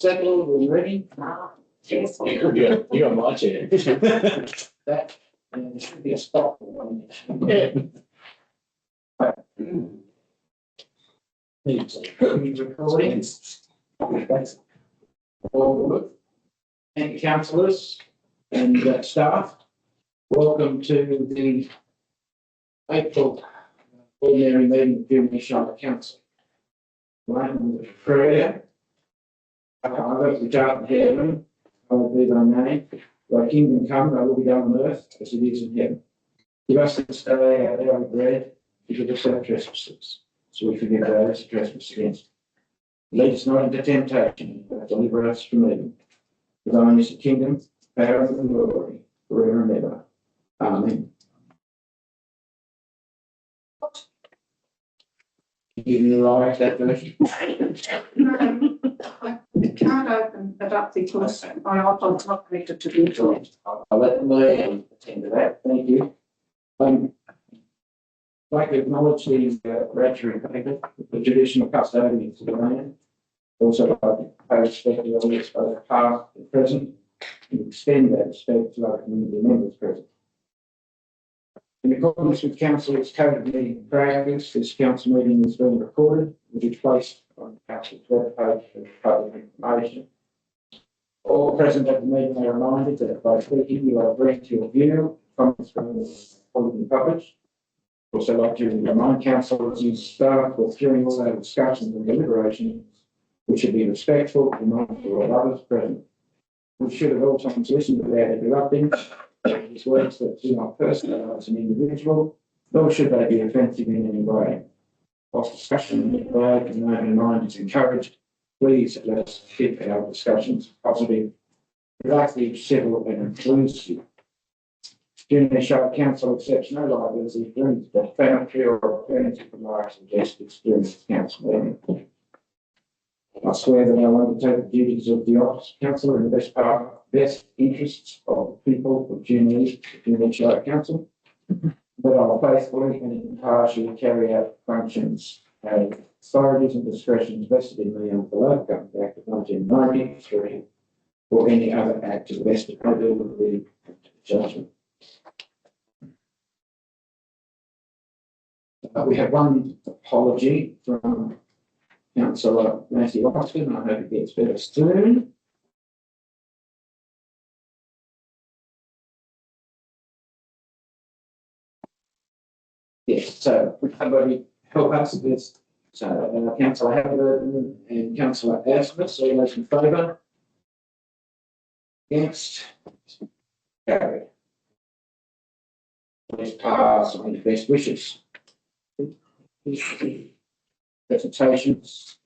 Settled, we ready? Yes. You got my chair. That, and there should be a spot for one. Recording. That's all good. Thank you, councillors and staff. Welcome to the April ordinary meeting of Jubilee Shire Council. My name is Freya. I work with Jarden Heaven. I will be thy name. Thy kingdom come, thy will be done on earth as it is in heaven. Give us this day our daily bread, forgive us our trespasses, so we forgive those who trespass against us. Lead us not into temptation, but deliver us from evil. For thine is the kingdom, power, and glory, forever and ever. Amen. You didn't like that version? I can't open it up because my iPod's not connected to the internet. I'll let Leanne attend to that. Thank you. I'd like to acknowledge the Ratchery people, the traditional custodians of the land. Also, like to pay respect to elders both past and present, and extend that respect to our community members present. In accordance with Council's Code of Meeting Practice, this council meeting is being recorded, which is placed on Council's webpage for public information. All present at the meeting are reminded that by speaking, you are agreeing to your view, comments from the published. Also, like to remind councillors and staff that during all our discussions and deliberations, we should be respectful and mindful of others present. We should at all times listen without interrupting. These words that do not personalise an individual, nor should they be offensive in any way. Whilst discussion and debate and open mind is encouraged, please let us keep our discussions positive, productive, civil and inclusive. Jubilee Shire Council accepts no liability for any defamatory or offensive remarks and gestures during this council meeting. I swear that I will undertake the duties of the office of councillor in the best interests of the people of Jubilee Shire Council. That I will faithfully and impartially carry out functions and authorities and discretions vested in me under the Local Government Act of 1993 or any other act to the best of my ability and judgment. We have one apology from Councillor Matthew Austin. I hope it gets better soon. Yes, so would somebody help us with this? So Councillor Halliburton and Councillor Asmus, all those in favour? Against? Carried. Please pass on the best wishes. Presentations.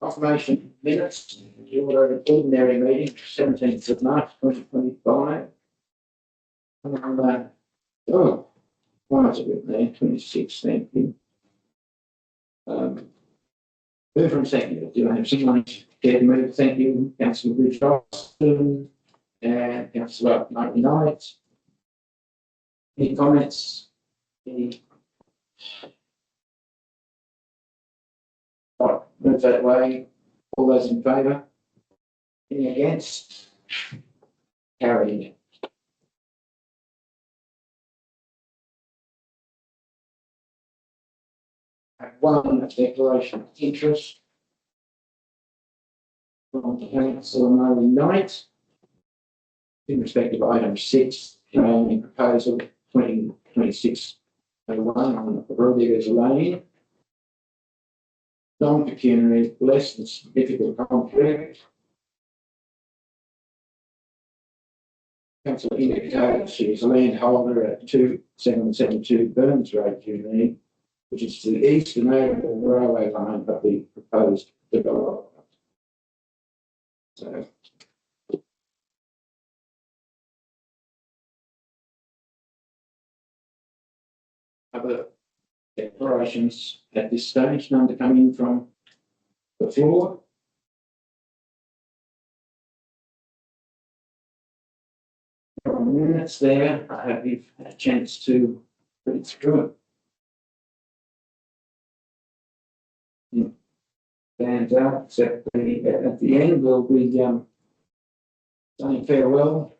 Confirmation minutes, the order of ordinary meeting, 17th of March 2025. Oh, why is it written there? 26, thank you. Move from second. Do I have someone get moved? Thank you, Councillor Bridge Austin and Councillor Martin Knight. Any comments? Any? Right, move that way. All those in favour? Any against? Carried. One declaration of interest from Councillor Murray Knight in respect of item 6, proposal 2026-01 on Rodriguez Lane. Non-pecuniary, less than significant conflict. Councillor indicated she is a landholder at 2772 Burns Road, Jubilee, which is to the east and over the railway line of the proposed development. So, other declarations at this stage, none to come in from the floor. Minutes there, I hope you've had a chance to read through it. And, except at the end, we'll be, saying farewell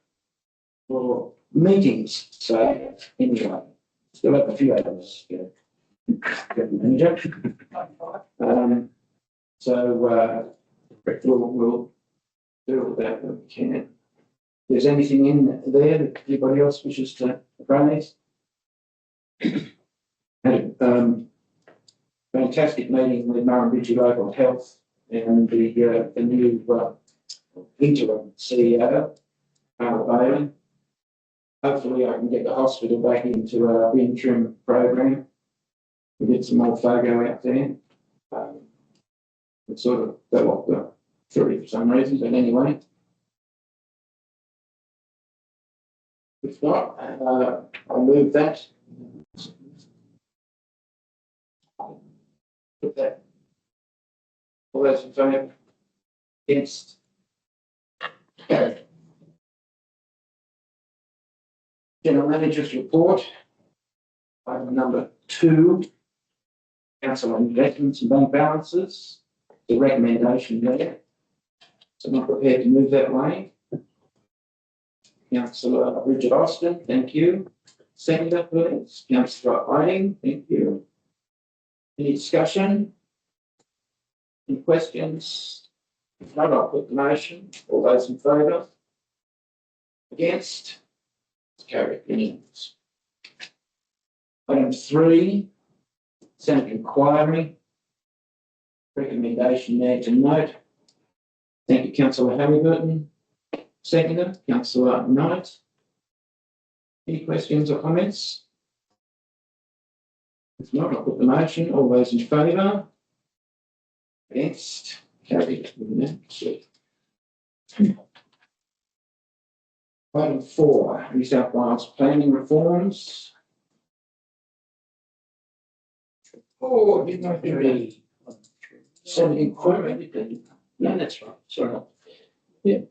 for meetings. So anyway, still have a few hours. Yeah. Get the manager. So, we'll do that when we can. If there's anything in there that anybody else wishes to raise? Had fantastic meeting with Murrumbidgee Local Health and the new interim CEO, Carl Bailey. Hopefully I can get the hospital back into our interim program. We get some more photo out there. It sort of fell off the tree for some reason, but anyway. If not, I'll move that. Put that. All those in favour? Against? Carried. General Manager's report. Item number 2. Council on investments and bank balances. The recommendation there. So I'm not prepared to move that way. Councillor Richard Austin, thank you. Seconder, please. Councillor Whiting, thank you. Any discussion? Any questions? If not, I'll put the motion. All those in favour? Against? It's carried. Unanimous. Item 3, Senate inquiry. Recommendation there to note. Thank you, Councillor Halliburton. Seconder, Councillor Knight. Any questions or comments? If not, I'll put the motion. All those in favour? Against? Carried. Unanimously. Item 4, New South Wales planning reforms. Oh, did not do any. Senate inquiry. No, that's right. Sorry. New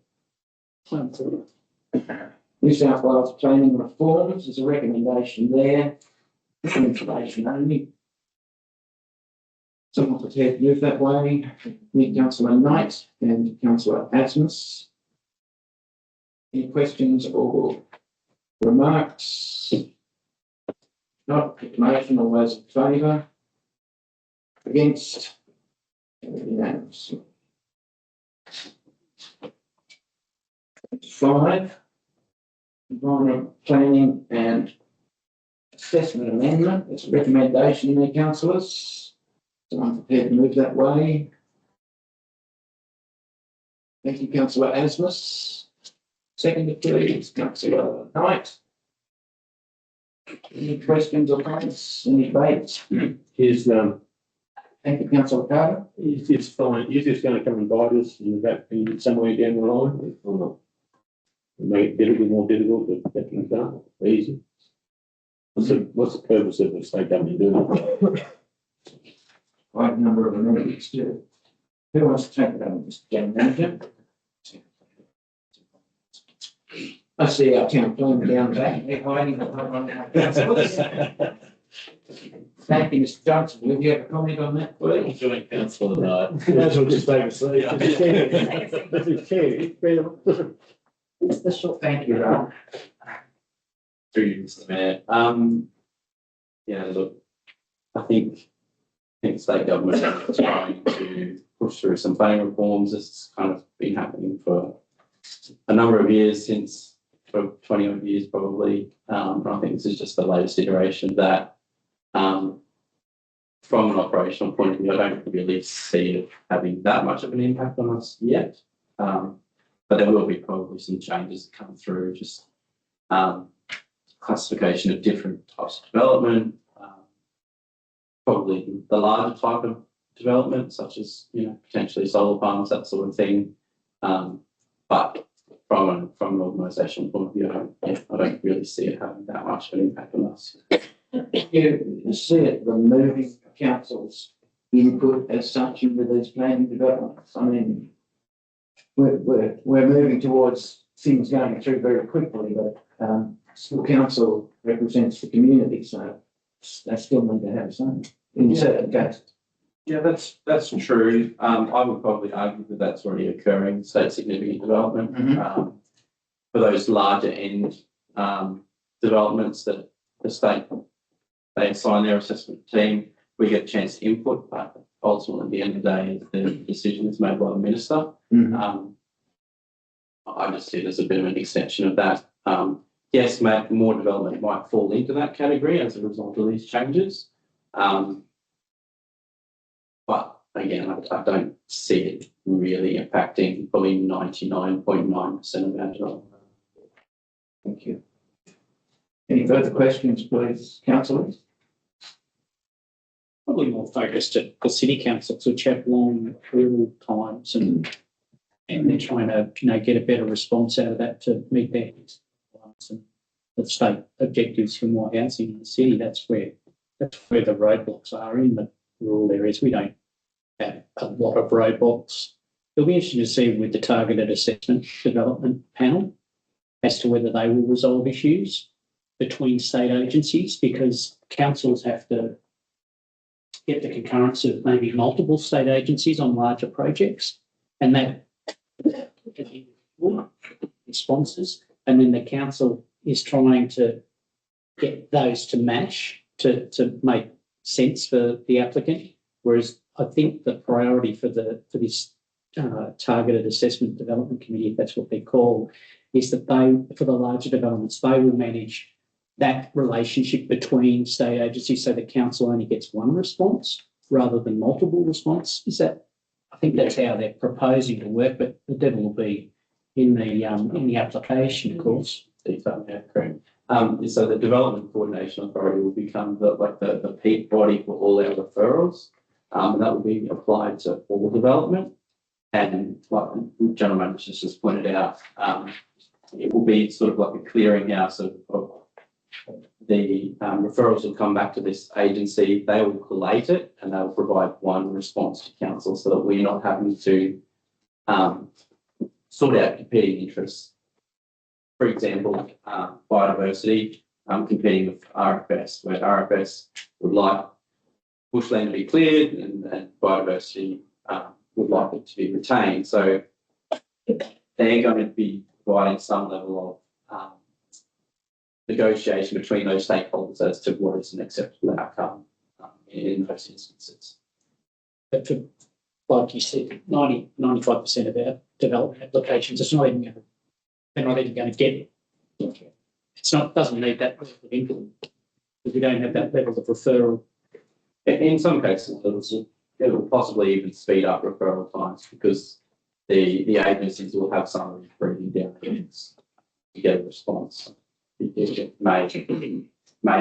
South Wales planning reforms, there's a recommendation there, information only. Someone prepared to move that way, meet Councillor Knight and Councillor Asmus. Any questions or remarks? Not, put the motion, all those in favour? Against? Unanimous. 5, environment planning and assessment amendment. It's a recommendation there, councillors. Someone prepared to move that way. Thank you, Councillor Asmus. Second, please, Councillor Knight. Any questions or comments? Any debates? Here's, Thank you, Councillor Carter. is this fine, is this gonna come and bite us in that, in somewhere down the line or not? Make it a bit more difficult to get things done, easy. What's the purpose of the state government doing it? Quite a number of amendments too. Who wants to take that on, Mr. General Manager? I see our town planner down back, they're hiding behind our councillors. Thank you, Mr. Johnson. Will you have a comment on that, please? Joint council tonight. That's what just take a seat. Thank you, Ron. Through you, Mr. Mayor. Yeah, look, I think state government is trying to push through some planning reforms. It's kind of been happening for a number of years, since for 20 odd years probably. And I think this is just the latest iteration of that. From an operational point of view, I don't really see it having that much of an impact on us yet. But there will be probably some changes that come through, just classification of different types of development, probably the larger type of development, such as, you know, potentially solar farms, that sort of thing. But from an organisational point of view, I don't really see it having that much of an impact on us. You see it removing council's input as such into these planning developments. I mean, we're moving towards things going through very quickly, but still council represents the community, so they still need to have some in certain cases. Yeah, that's true. I would probably argue that that's already occurring, state significant development. For those larger end, developments that the state, they assign their assessment team, we get a chance to input, but ultimately at the end of the day, the decision is made by the minister. I just see it as a bit of an extension of that. Yes, more development might fall into that category as a result of these changes. But again, I don't see it really impacting probably 99.9% of our development. Thank you. Any further questions, please, councillors? Probably more focused at the city councils, which have long approval times and they're trying to, get a better response out of that to meet their ones and the state objectives for more housing in the city. That's where the roadblocks are in the rural areas. We don't have a lot of roadblocks. It'll be interesting to see with the targeted assessment development panel as to whether they will resolve issues between state agencies, because councils have to get the concurrence of maybe multiple state agencies on larger projects, and that sponsors, and then the council is trying to get those to match to make sense for the applicant. Whereas I think the priority for this targeted assessment development committee, if that's what they're called, is that for the larger developments, they will manage that relationship between state agencies, so the council only gets one response rather than multiple response. I think that's how they're proposing to work, but the devil will be in the application, of course. Detail, yeah, correct. So the Development Coordination Authority will become the peak body for all our referrals. And that will be applied to all development. And like the general manager just pointed out, it will be sort of like a clearinghouse of the referrals will come back to this agency. They will collate it and they'll provide one response to council, so that we're not having to sort out competing interests. For example, biodiversity competing with RFS, where RFS would like bushland to be cleared and biodiversity would like it to be retained. So they're going to be providing some level of negotiation between those stakeholders as to what is an acceptable outcome in those instances. But for, like you said, 95% of our development applications, they're not even going to get it. Doesn't need that level of input, because we don't have that level of referral. In some cases, it will possibly even speed up referral times, because the agencies will have some breathing down to get a response. It may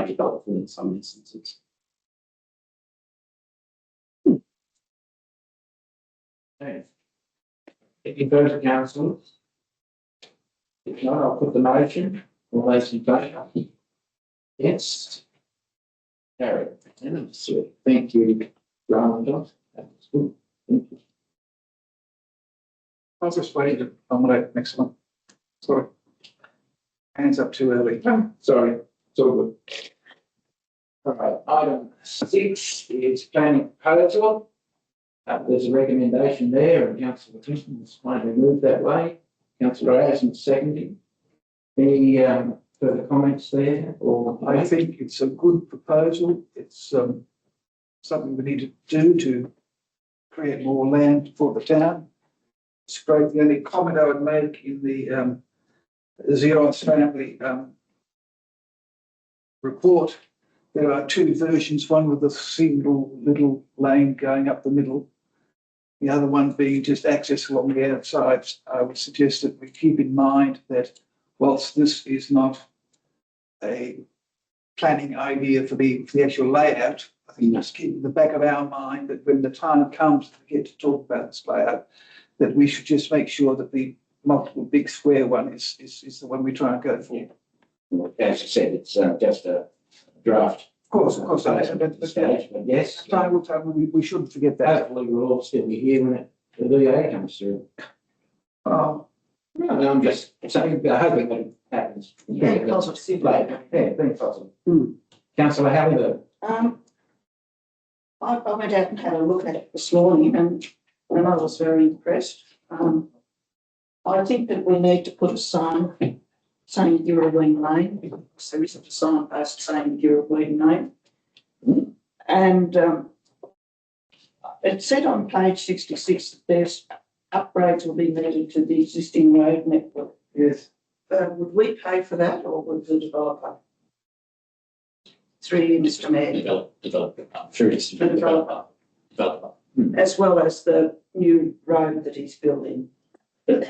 be helpful in some instances. Thanks. Any further councillors? If not, I'll put the motion. All those in favour? Yes. Carried. Unanimously. Thank you, Ramadan. That was good. Thank you. I was just waiting to accommodate next one. Sorry. Hands up too early. Sorry, it's all good. All right, item 6 is planning proposal. There's a recommendation there, and Councillor Clinton is trying to move that way. Councillor Aston seconding. Any further comments there? Or I think it's a good proposal. It's something we need to do to create more land for the town. It's great. The only comment I would make in the Xerox family report, there are two versions, one with a single little lane going up the middle, the other one being just access along the outside. I would suggest that we keep in mind that whilst this is not a planning idea for the actual layout, I think just keep in the back of our mind that when the time comes to get to talk about this layout, that we should just make sure that the multiple big square one is the one we try and go for. as I said, it's just a draft. Of course, Stage, but yes, time will tell. We shouldn't forget that. hopefully we'll all still be here when the VA comes through. Oh, No, I'm just saying, hoping that it happens. Yeah, positive. Later. Yeah, very positive. Councillor Halliday. I went out and had a look at it this morning and I was very impressed. I think that we need to put a sign saying Girraween Lane, because there isn't a signpost saying Girraween Lane. And it said on page 66 that there's upgrades will be needed to the existing road network. Yes. Would we pay for that or would the developer? Through you, Mr Mayor, Developer, through this The developer. Developer. as well as the new road that he's building. Thank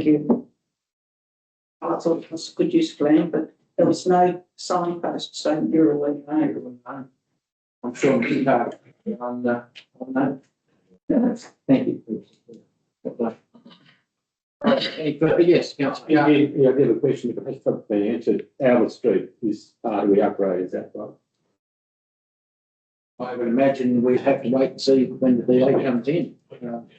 you. I thought it was a good use of land, but there was no signpost saying Girraween Lane. I'm sure we keep up on that. Thank you. Any further? Yes, councillor. Yeah, I have a question, if it has to be answered. Albert Street is part of the upgrade, is that right? I would imagine we'd have to wait and see when the DA comes in,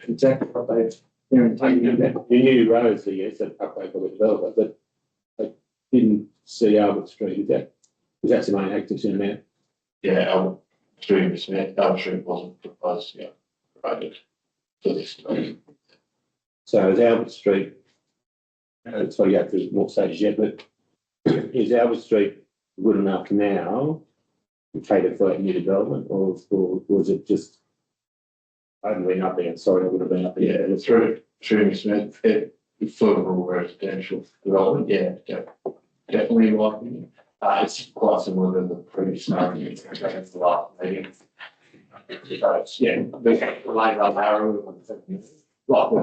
exactly what they're intending to do. You knew roads, yes, that upgrade for the developer, but I didn't see Albert Street, is that the main active in there? Yeah, Albert Street wasn't proposed yet, provided for this. So is Albert Street, it's why you have to more stages yet, but is Albert Street good enough now to cater for that new development, or was it just, I haven't been up there, sorry, I would have been up there. Yeah, through Mr. Smith, it's for the rural residential development, yeah, definitely like, it's quite similar to the previous scenario, it's the last meeting. So it's, yeah, the lane up arrow, like,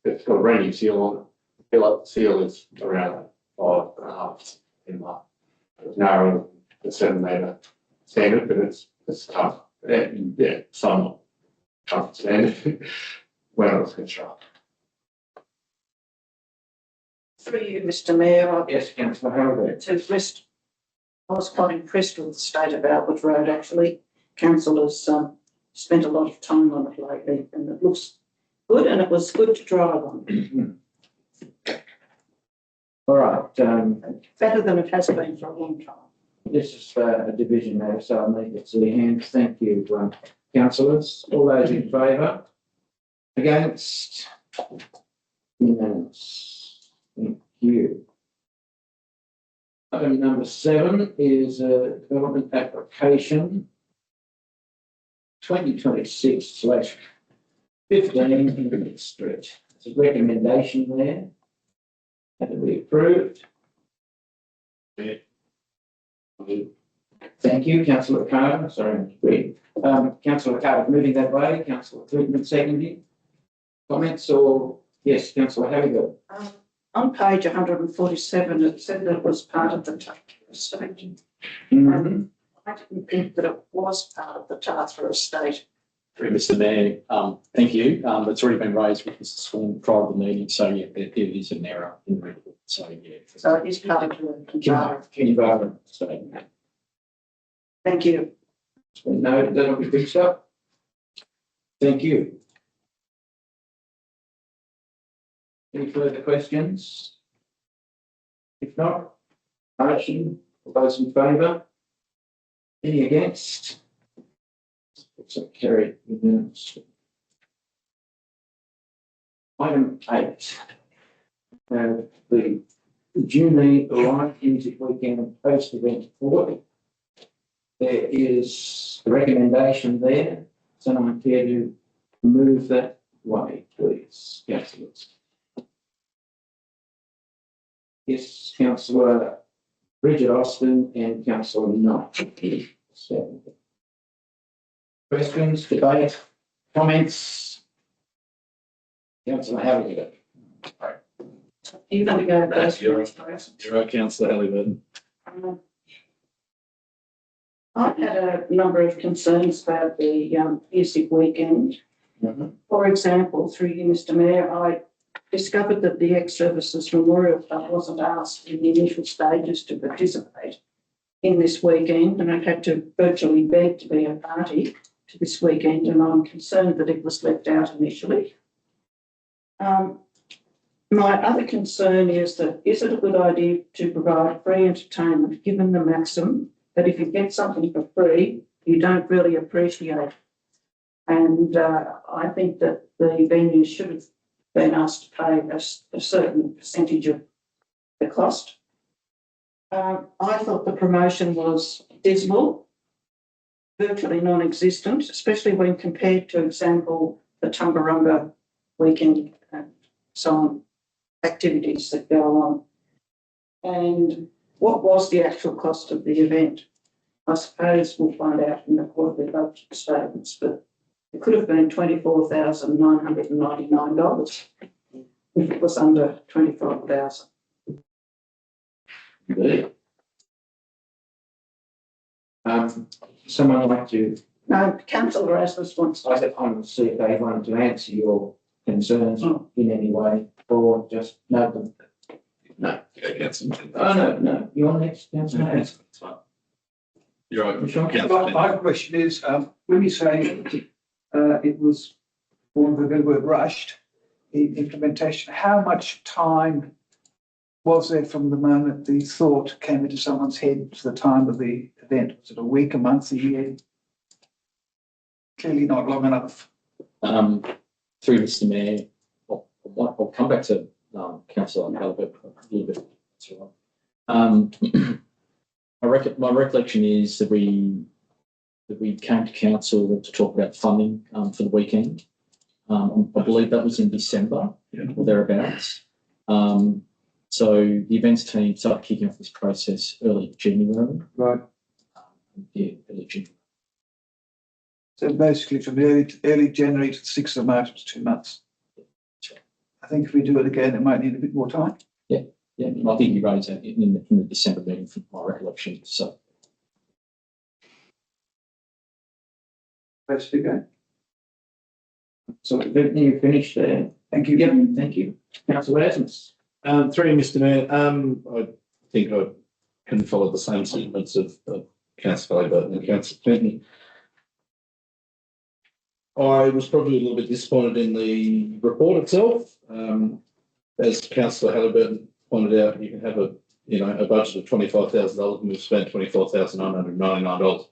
it's got a rating seal on it. The seal is around 5.5 in my, it's narrower than 7 metre standard, but it's tough. And yeah, somewhat tough standard when it was constructed. Through you, Mr Mayor, Yes, councillor Harold. I was quite impressed with the state of Albert Road, actually. Council has spent a lot of time on it lately and it looks good and it was good to drive on. All right, Better than it has been for a long time. this is a division matter, so I'll leave it to your hands. Thank you, councillors. All those in favour? Against? Unanimous. Thank you. Item number 7 is a development application 2026/15 Infinite Street. There's a recommendation there. That will be approved. Thank you, councillor Carter. Sorry, councillor Carter moving that way. Councillor Clinton seconding. Comments or yes, councillor Havigal. On page 147, it said that it was part of the Tathra estate. I didn't think that it was part of the Tathra estate. Through Mr Mayor, thank you. It's already been raised with Mr Swan prior to the meeting, so yeah, it is an error in the report, so yeah. So it is part of the Tathra. Kinnivar statement. Thank you. No, that'll be fixed up. Thank you. Any further questions? If not, motion, all those in favour? Any against? Looks like carried unanimously. Item 8. The June Live Music Weekend post-event report. There is a recommendation there. Someone care to move that way, please, councillors. Yes, councillor Bridget Austin and councillor Knight. So, questions, debate, comments? Councillor Halligan. You're going to go first. You're please. You're right, councillor Halliburton. I've had a number of concerns about the music weekend. For example, through you, Mr Mayor, I discovered that the ex-services Memorial Club wasn't asked in the initial stages to participate in this weekend, and I had to virtually beg to be a party to this weekend, and I'm concerned that it was left out initially. My other concern is that is it a good idea to provide free entertainment given the maxim that if you get something for free, you don't really appreciate. And I think that the venue should have been asked to pay a certain percentage of the cost. I thought the promotion was dismal, virtually non-existent, especially when compared to, example, the Tumbarumba weekend and so on, activities that go on. And what was the actual cost of the event? I suppose we'll find out in the quarterly budget statements, but it could have been $24,999 if it was under 25,000. Indeed. Someone would like to, No, Councillor Erasmus wants I to. said, I'm to see if they wanted to answer your concerns in any way, or just note them. No, go get some. Oh, no, you're next, councillor. That's fine. You're right. Sure. My question is, when you say it was, for want of a better word, rushed in implementation, how much time was there from the moment the thought came into someone's head to the time of the event? Was it a week, a month, a year? Clearly not long enough. Through Mr. Mayor, I'll come back to Councillor Albert a little bit. That's all right. My recollection is that we came to council to talk about funding for the weekend. I believe that was in December or thereabouts. So the events team started kicking off this process early January. Right. Early January. So basically from early January to the 6th of March, it's 2 months. That's right. I think if we do it again, it might need a bit more time. Yeah, I think you raised that in the December meeting from my recollection. So Let's go. So you finished there. Thank you. Yep, thank you. Councillor Erasmus. Through Mr. Mayor, I think I can follow the same sentiments of Councillor Burton and Councillor Clinton. I was probably a little bit disappointed in the report itself. As Councillor Halliburton pointed out, you can have a budget of $25,000 and we've spent $24,999.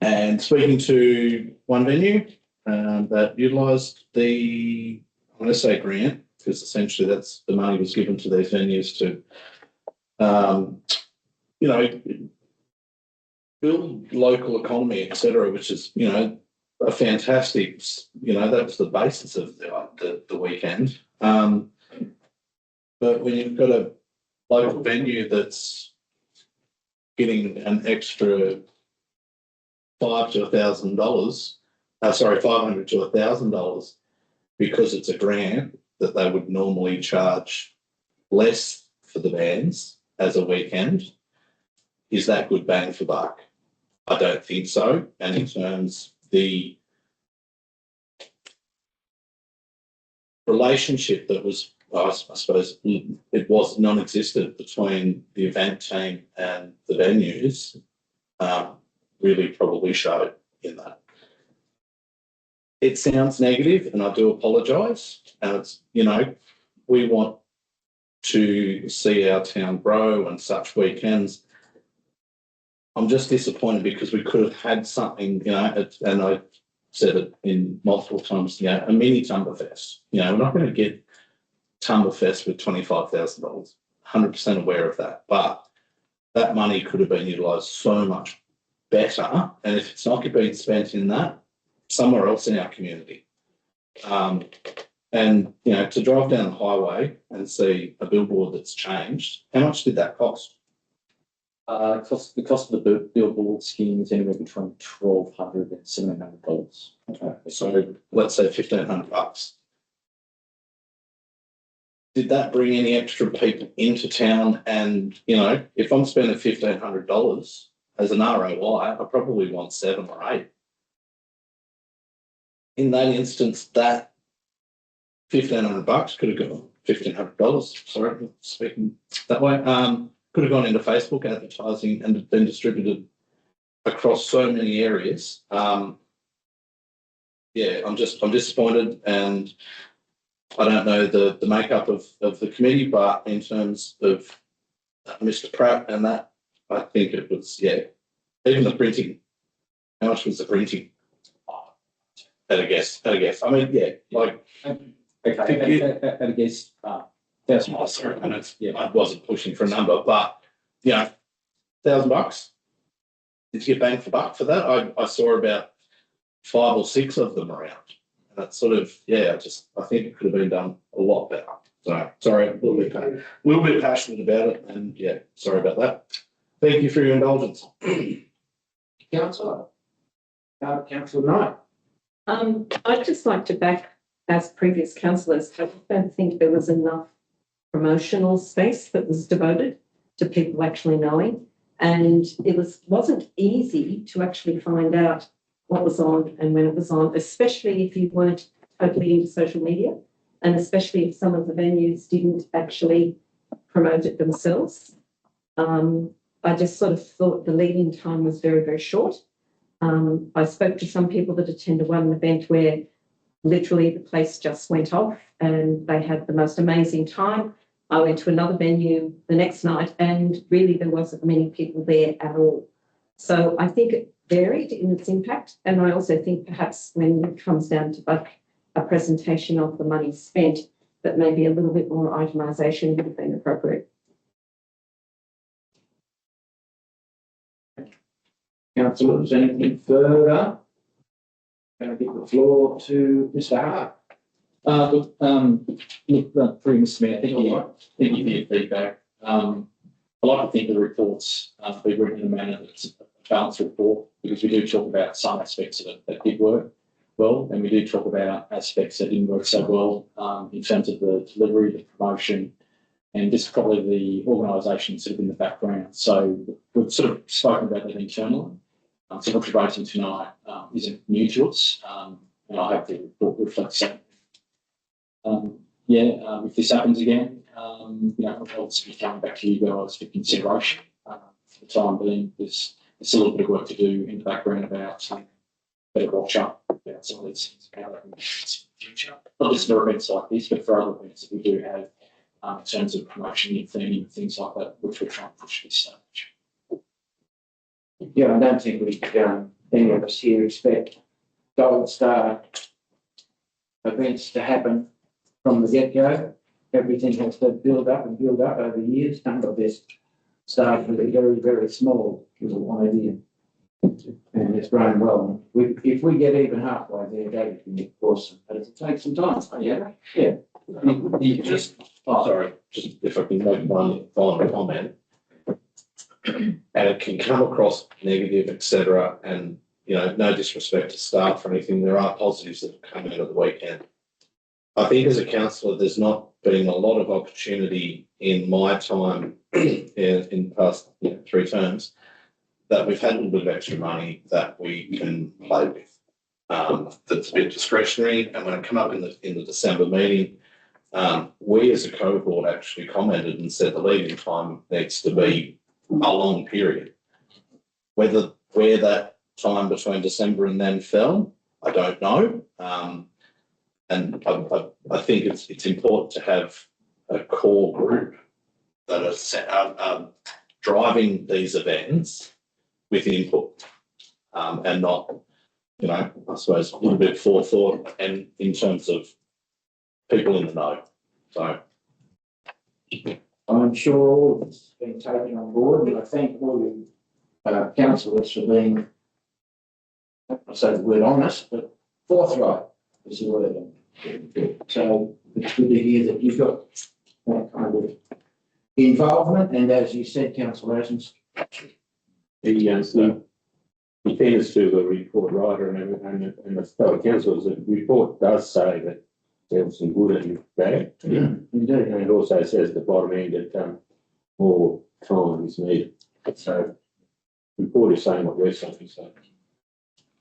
And speaking to one venue that utilised the, I'm going to say grant, because essentially that's the money was given to these venues to, build local economy, etc., which is, a fantastic, that was the basis of the weekend. But when you've got a local venue that's getting an extra $500 to $1,000 because it's a grant that they would normally charge less for the bands as a weekend, is that good bang for buck? I don't think so. And in terms the relationship that was, I suppose, it was non-existent between the event team and the venues, really probably showed in that. It sounds negative, and I do apologise. And it's, we want to see our town grow and such weekends. I'm just disappointed because we could have had something, and I said it in multiple times, a mini Tumberfest. We're not going to get Tumberfest with $25,000. 100% aware of that, but that money could have been utilised so much better. And if it's not being spent in that, somewhere else in our community. And, to drive down the highway and see a billboard that's changed, how much did that cost? the cost of the billboard scheme is anywhere between $1,200 and $1,700. Okay, so let's say $1,500. Did that bring any extra people into town? And, if I'm spending $1,500 as an ROI, I probably want 7 or 8. In that instance, that $1,500 could have gone $1,500. Sorry, speaking that way. Could have gone into Facebook advertising and been distributed across so many areas. I'm disappointed, and I don't know the makeup of the committee, but in terms of Mr. Pratt and that, I think it was, yeah, even the printing. How much was the printing? At a guess. I mean, yeah, like, Okay, at a guess, thousand. oh, sorry, and it's, yeah, I wasn't pushing for a number, but, you know, $1,000. Did you get bang for buck for that? I saw about 5 or 6 of them around. And that's sort of, yeah, I think it could have been done a lot better. So, sorry, a little bit passionate about it, and yeah, sorry about that. Thank you for your indulgence. Councillor. Councillor Knight. I'd just like to back, as previous councillors, I don't think there was enough promotional space that was devoted to people actually knowing. And it wasn't easy to actually find out what was on and when it was on, especially if you weren't totally into social media, and especially if some of the venues didn't actually promote it themselves. I just sort of thought the lead-in time was very, very short. I spoke to some people that attended one event where literally the place just went off and they had the most amazing time. I went to another venue the next night and really there wasn't many people there at all. So I think it varied in its impact. And I also think perhaps when it comes down to a presentation of the money spent, that maybe a little bit more itemisation would have been appropriate. Councillors, anything further? Going to give the floor to Mr. Hart. Look, through Mr. Mayor, thank you for your feedback. I like to think the reports be written in a manner that's a balanced report, because we do talk about some aspects of it that did work well, and we do talk about aspects that didn't work so well in terms of the delivery, the promotion, and just probably the organisation sort of in the background. So we've sort of spoken about that internally. So what you're raising tonight isn't new to us, and I hope the report reflects that. If this happens again, you know, I'll be coming back to you guys for consideration. For the time being, there's a little bit of work to do in the background about better watch up about some of these things, how that can be in the future. Not just for events like this, but for other events that we do have in terms of promotion and theming and things like that, which we're trying to push this stage. Yeah, I don't think any of us here expect Gold Star events to happen from the get-go. Everything has to build up over years. None of this started with a very, very small little idea. And it's grown well. If we get even halfway there, that would be awesome. But it'll take some time. Yeah. Yeah. Sorry, just if I can make one final comment. And it can come across negative, etc. And, you know, no disrespect to staff or anything, there are positives that have come out of the weekend. I think as a councillor, there's not been a lot of opportunity in my time in past 3 terms that we've had a little bit of extra money that we can play with. That's a bit discretionary. And when it came up in the December meeting, we as a cohort actually commented and said the lead-in time needs to be a long period. Where that time between December and then fell, I don't know. And I think it's important to have a core group that are driving these events with input, and not, you know, I suppose a little bit forethought and in terms of people in the know. So I'm sure all of this has been taken on board, and I thank all you councillors for being, I say the word honest, but forthright is the word. So it's good to hear that you've got that kind of involvement, and as you said, Councillor Asens. In fairness to the report writer and the fellow councillors, the report does say that there was some good and bad. Indeed. And it also says at the bottom end that more time is needed. So the report is saying what we're saying. So.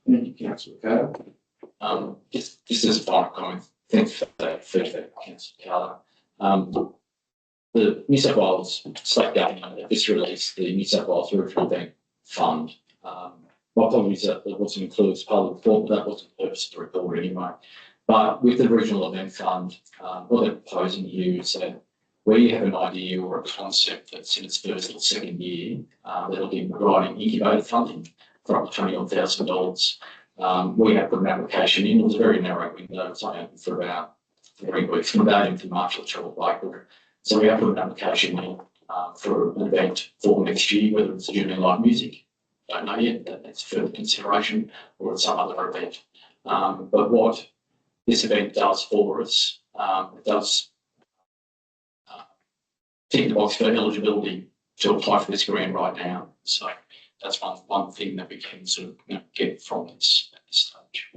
Thank you, Councillor Carter. Just as a final comment, thanks for that feedback, Councillor Carter. The New South Wales State Government have just released the New South Wales Regional Event Fund. My apologies that it wasn't included as part of the report, but that wasn't the purpose of the report anyway. But with the Regional Event Fund, what they're proposing here is that where you have an idea or a concept that's in its first or second year, that'll be providing incubator funding for up to $20,000. We have put an application in. It was a very narrow window. It's only open for about 3 weeks, from about into March or April. So we have put an application in for an event for next year, whether it's junior live music. Don't know yet. That's further consideration, or it's some other event. But what this event does for us, it does tick the box for eligibility to apply for this grant right now. So that's one thing that we can sort of get from this at this stage.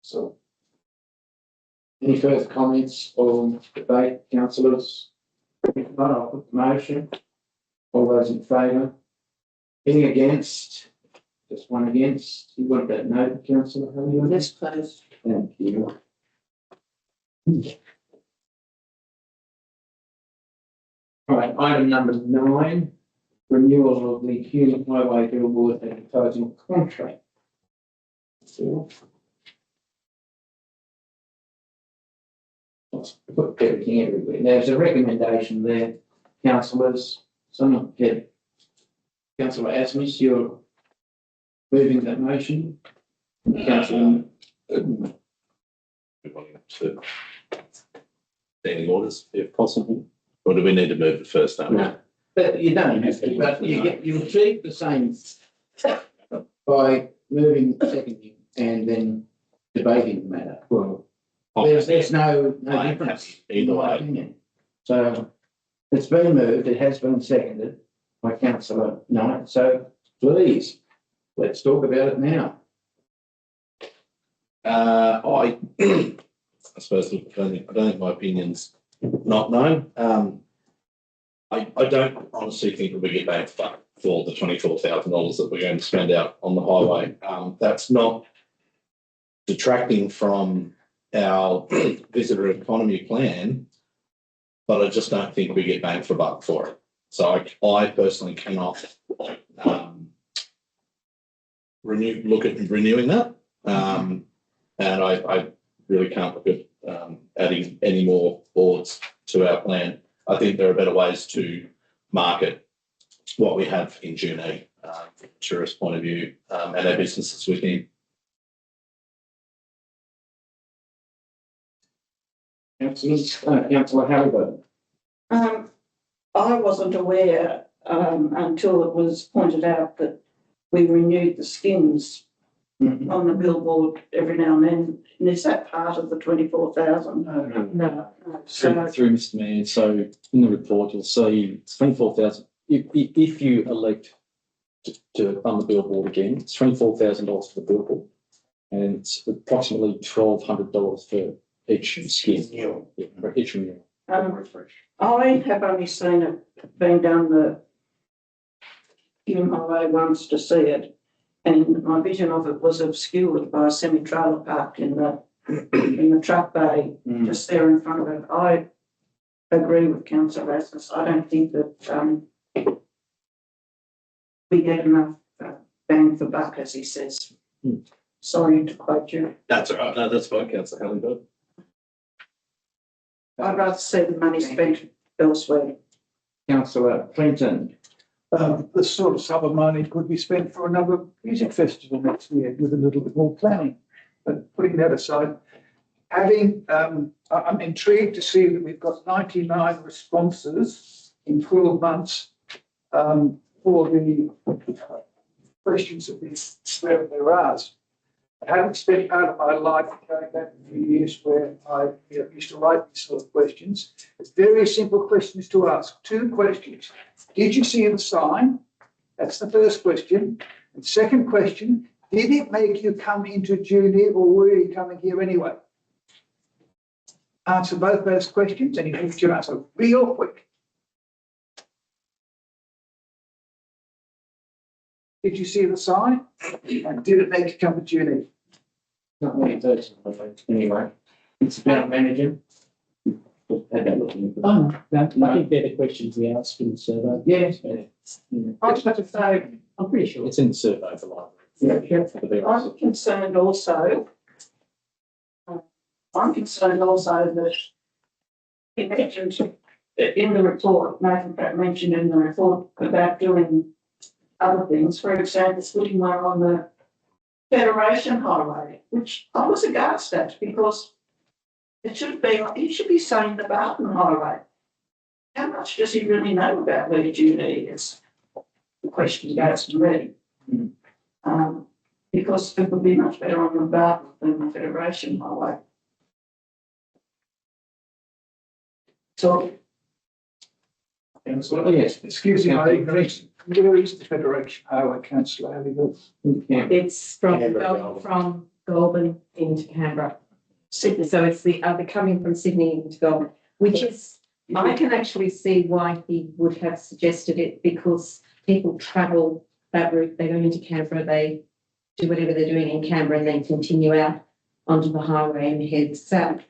So, any further comments or debate, councillors? If not, I'll put the motion. All those in favour? Any against? Just one against. You want that note, councillor? Yes, please. Thank you. Right, item number 9, renewal of the Hume Highway billboard advertising contract. So, let's put everything everywhere. There's a recommendation there, councillors. Someone get Councillor Asmus, you're moving that motion. Councillor, To standing orders, if possible, or do we need to move it first? no, but you don't have to, but you achieve the same by moving, seconding, and then debating the matter. Well, There's no I'm difference. happy either in my way. opinion. So it's been moved, it has been seconded by councillor Knight, so please, let's talk about it now. I suppose, look, I don't think my opinion's not known. I don't honestly think that we get bang for the $24,000 that we're going to spend out on the highway. That's not detracting from our visitor economy plan, but I just don't think we get bang for buck for it. So I personally cannot look at renewing that. And I really can't look at adding any more boards to our plan. I think there are better ways to market what we have in Junee from a tourist point of view and our businesses within. Councillor Halliburton. I wasn't aware until it was pointed out that we renewed the skins on the billboard every now and then. And is that part of the 24,000? No. So, Through Mr Mayor, so in the report, you'll see it's 24,000. If you elect to fund the billboard again, it's $24,000 for the billboard, and it's approximately $1,200 for each skin. Yeah, for each renewal. Refresh. I have only seen it being done the Hume Highway once to see it, and my vision of it was obscured by a semi-trailer park in the truck bay just there in front of it. I agree with Councillor Rasmus. I don't think that we get enough bang for buck, as he says. Sorry to quote you. That's all right. No, that's fine, Councillor Halliburton. I'd rather see the money spent elsewhere. Councillor Clinton. The sort of sum of money could be spent for another music festival next year with a little bit more planning. But putting that aside, I'm intrigued to see that we've got 99 responses in 12 months for the questions that they're asked. I haven't spent part of my life going back a few years where I used to write these sort of questions. It's very simple questions to ask. 2 questions. Did you see the sign? That's the first question. And second question, did it make you come into Junee or were you coming here anyway? Answer both those questions and you get your answer real quick. Did you see the sign? And did it make you come to Junee? Not many personally, anyway. It's about managing. Had that look in. I think they're the questions we asked in the survey. Yes. I was going to say, I'm pretty sure. It's in the survey for library. Yeah. For the various- I'm concerned also that he mentioned in the report, Nathan Pratt mentioned in the report about doing other things, for example, putting one on the Federation Highway, which I was aghast at because it should be, he should be saying the Barton Highway. How much does he really know about where Junie is? The question goes to me. Because it would be much better on the Barton than the Federation Highway. So, Councillor, yes. Excuse me, my ignorance. Where is the Federation Highway, councillor Halliwell? Yeah. It's from, Canberra, going from Goulburn into Canberra. Sydney, so it's the other coming from Sydney into Goulburn, which is, I can actually see why he would have suggested it because people travel that route, they go into Canberra, they do whatever they're doing in Canberra and then continue out onto the highway and head south.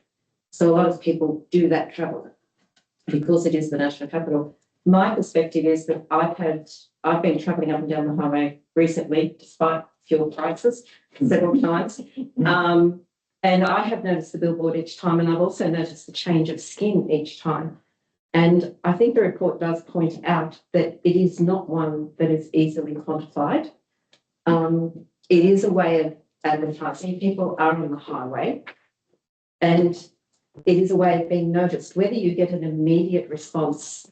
So a lot of people do that travel because it is the national capital. My perspective is that I've been travelling up and down the highway recently, despite fuel prices, several times. And I have noticed the billboard each time, and I've also noticed the change of skin each time. And I think the report does point out that it is not one that is easily quantified. It is a way of advertising. People are on the highway, and it is a way of being noticed. Whether you get an immediate response,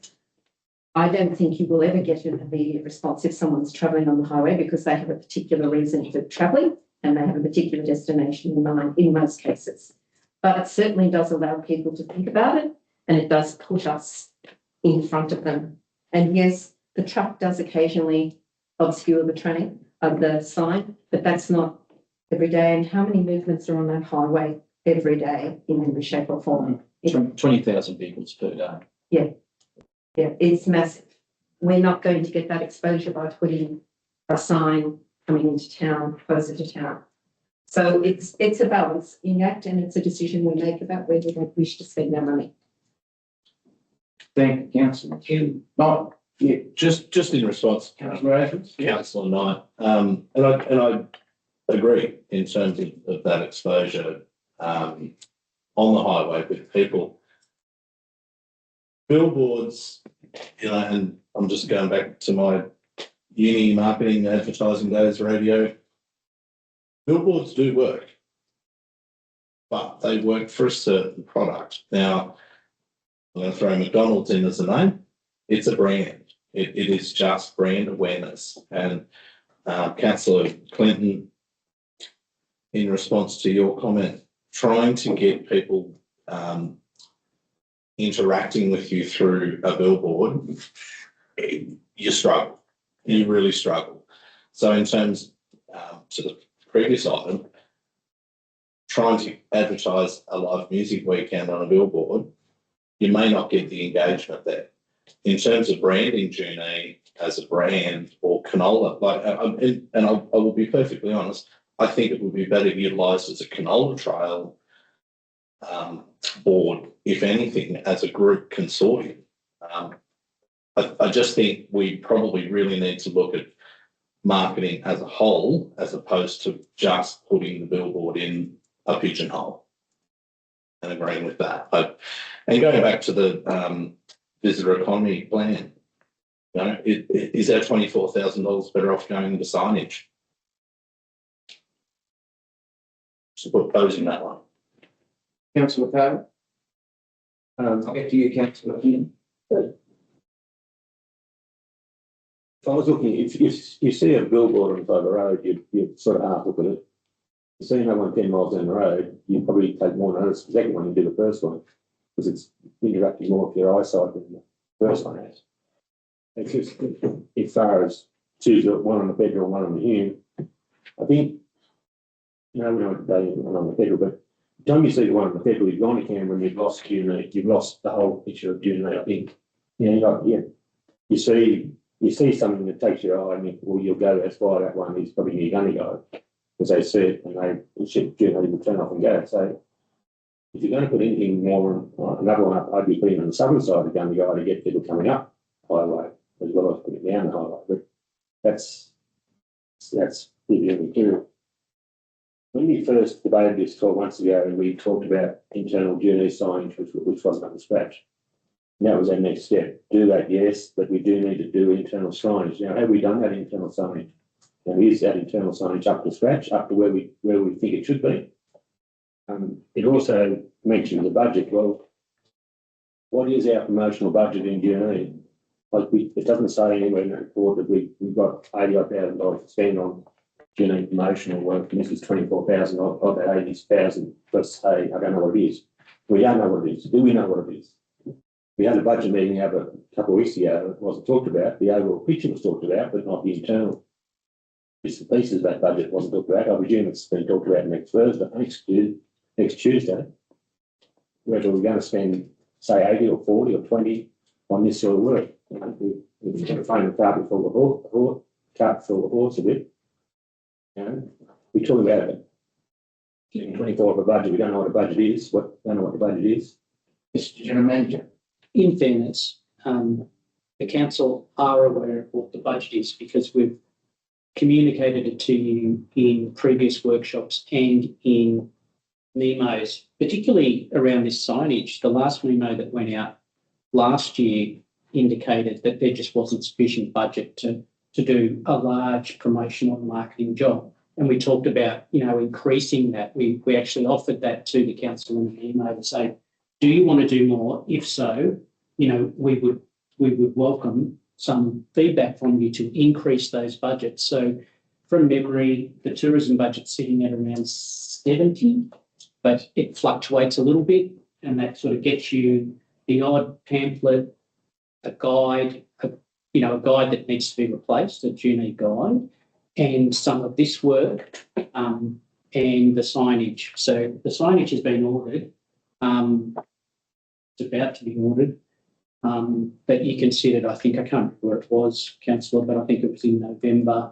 I don't think you will ever get an immediate response if someone's travelling on the highway because they have a particular reason for travelling and they have a particular destination in mind in most cases. But it certainly does allow people to think about it, and it does put us in front of them. And yes, the truck does occasionally obscure the train of the sign, but that's not every day. And how many movements are on that highway every day in every shape or form? 20,000 vehicles per day. Yeah, it's massive. We're not going to get that exposure by putting a sign coming into town, closer to town. So it's a balancing act, and it's a decision we make about where we wish to spend our money. Thank you, councillor. Not, yeah, Just in response, councillor Adams. Councillor Knight, and I agree in terms of that exposure on the highway with people. Billboards, you know, and I'm just going back to my uni marketing advertising days radio. Billboards do work, but they work for a certain product. Now, I'm going to throw McDonald's in as a name. It's a brand. It is just brand awareness. And Councillor Clinton, in response to your comment, trying to get people interacting with you through a billboard, you struggle. You really struggle. So in terms to the previous item, trying to advertise a live music weekend on a billboard, you may not get the engagement there. In terms of branding Junie as a brand or canola, I will be perfectly honest, I think it would be better utilised as a canola trail board, if anything, as a group consortium. I just think we probably really need to look at marketing as a whole, as opposed to just putting the billboard in a pigeonhole, and agreeing with that. And going back to the visitor economy plan, you know, is our $24,000 better off going into signage? So proposing that one. Councillor Taylor. I'll get to you, councillor. If I was looking, if you see a billboard on the side of the road, you sort of half look at it. You see no one 10 miles down the road, you probably take more notice of the second one than you do the first one, because it's interacting more with your eyesight than the first one has. It's just, as far as choose one on the federal, one on the hume, I think, you know, we don't today one on the federal, but the time you see the one on the federal, you've gone to Canberra and you've lost Junie, you've lost the whole picture of Junie, I think. You see something that takes your eye, and you'll go, that's why that one is probably you're going to go, because they see it and they should generally turn off and go. So if you're going to put anything more on another one up, I'd be putting on the southern side of Gundagai to get people coming up the highway as well as putting down the highway. But that's the material. when we first debated this 12 months ago, and we talked about internal journey signage, which wasn't up to scratch. And that was our next step. Do that, yes, but we do need to do internal signage. Now, have we done that internal signage? Now, is that internal signage up to scratch, up to where we think it should be? It also mentioned the budget. Well, what is our promotional budget in June? Like it doesn't say anywhere in the report that we've got $80,000 to spend on June promotional work, and this is 24,000 of that 80,000. Let's say I don't know what it is. We don't know what it is. Do we know what it is? We had a budget meeting over a couple of weeks ago. It wasn't talked about. The overall picture was talked about, but not the internal bits and pieces of that budget wasn't talked about. I presume it's been talked about next Tuesday. Whether we're going to spend, say, 80 or 40 or 20 on this sort of work. You know, we've got to find the cart before the horse a bit. You know, we talk about it. 24 of a budget. We don't know what a budget is. Don't know what the budget is. Mr. General Manager. In fairness, the council are aware of what the budget is because we've communicated it to you in previous workshops and in memos, particularly around this signage. The last memo that went out last year indicated that there just wasn't sufficient budget to do a large promotional and marketing job. And we talked about, increasing that. We actually offered that to the council in an email to say, do you want to do more? If so, we would welcome some feedback from you to increase those budgets. So from memory, the tourism budget's sitting at around 70, but it fluctuates a little bit, and that sort of gets you the odd pamphlet, a guide, a guide that needs to be replaced, a June guide, and some of this work, and the signage. So the signage has been ordered. It's about to be ordered. But you considered, I think, I can't remember where it was, Councillor, but I think it was in November.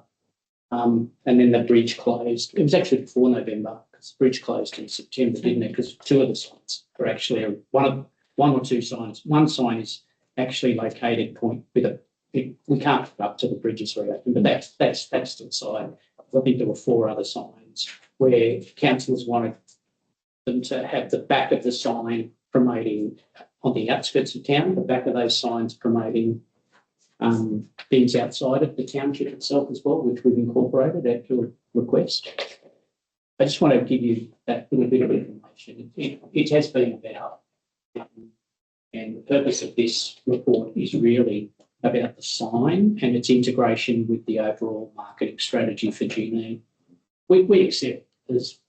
And then the bridge closed. It was actually before November because the bridge closed in September, didn't it? Because two of the signs are actually one or two signs. One sign is actually located point with we can't put up to the bridges very often, but that's to the side. I think there were four other signs where councillors wanted them to have the back of the sign promoting on the outskirts of town, the back of those signs promoting things outside of the township itself as well, which we've incorporated at your request. I just want to give you that little bit of information. It has been about, and the purpose of this report is really about the sign and its integration with the overall marketing strategy for G&E. We accept there's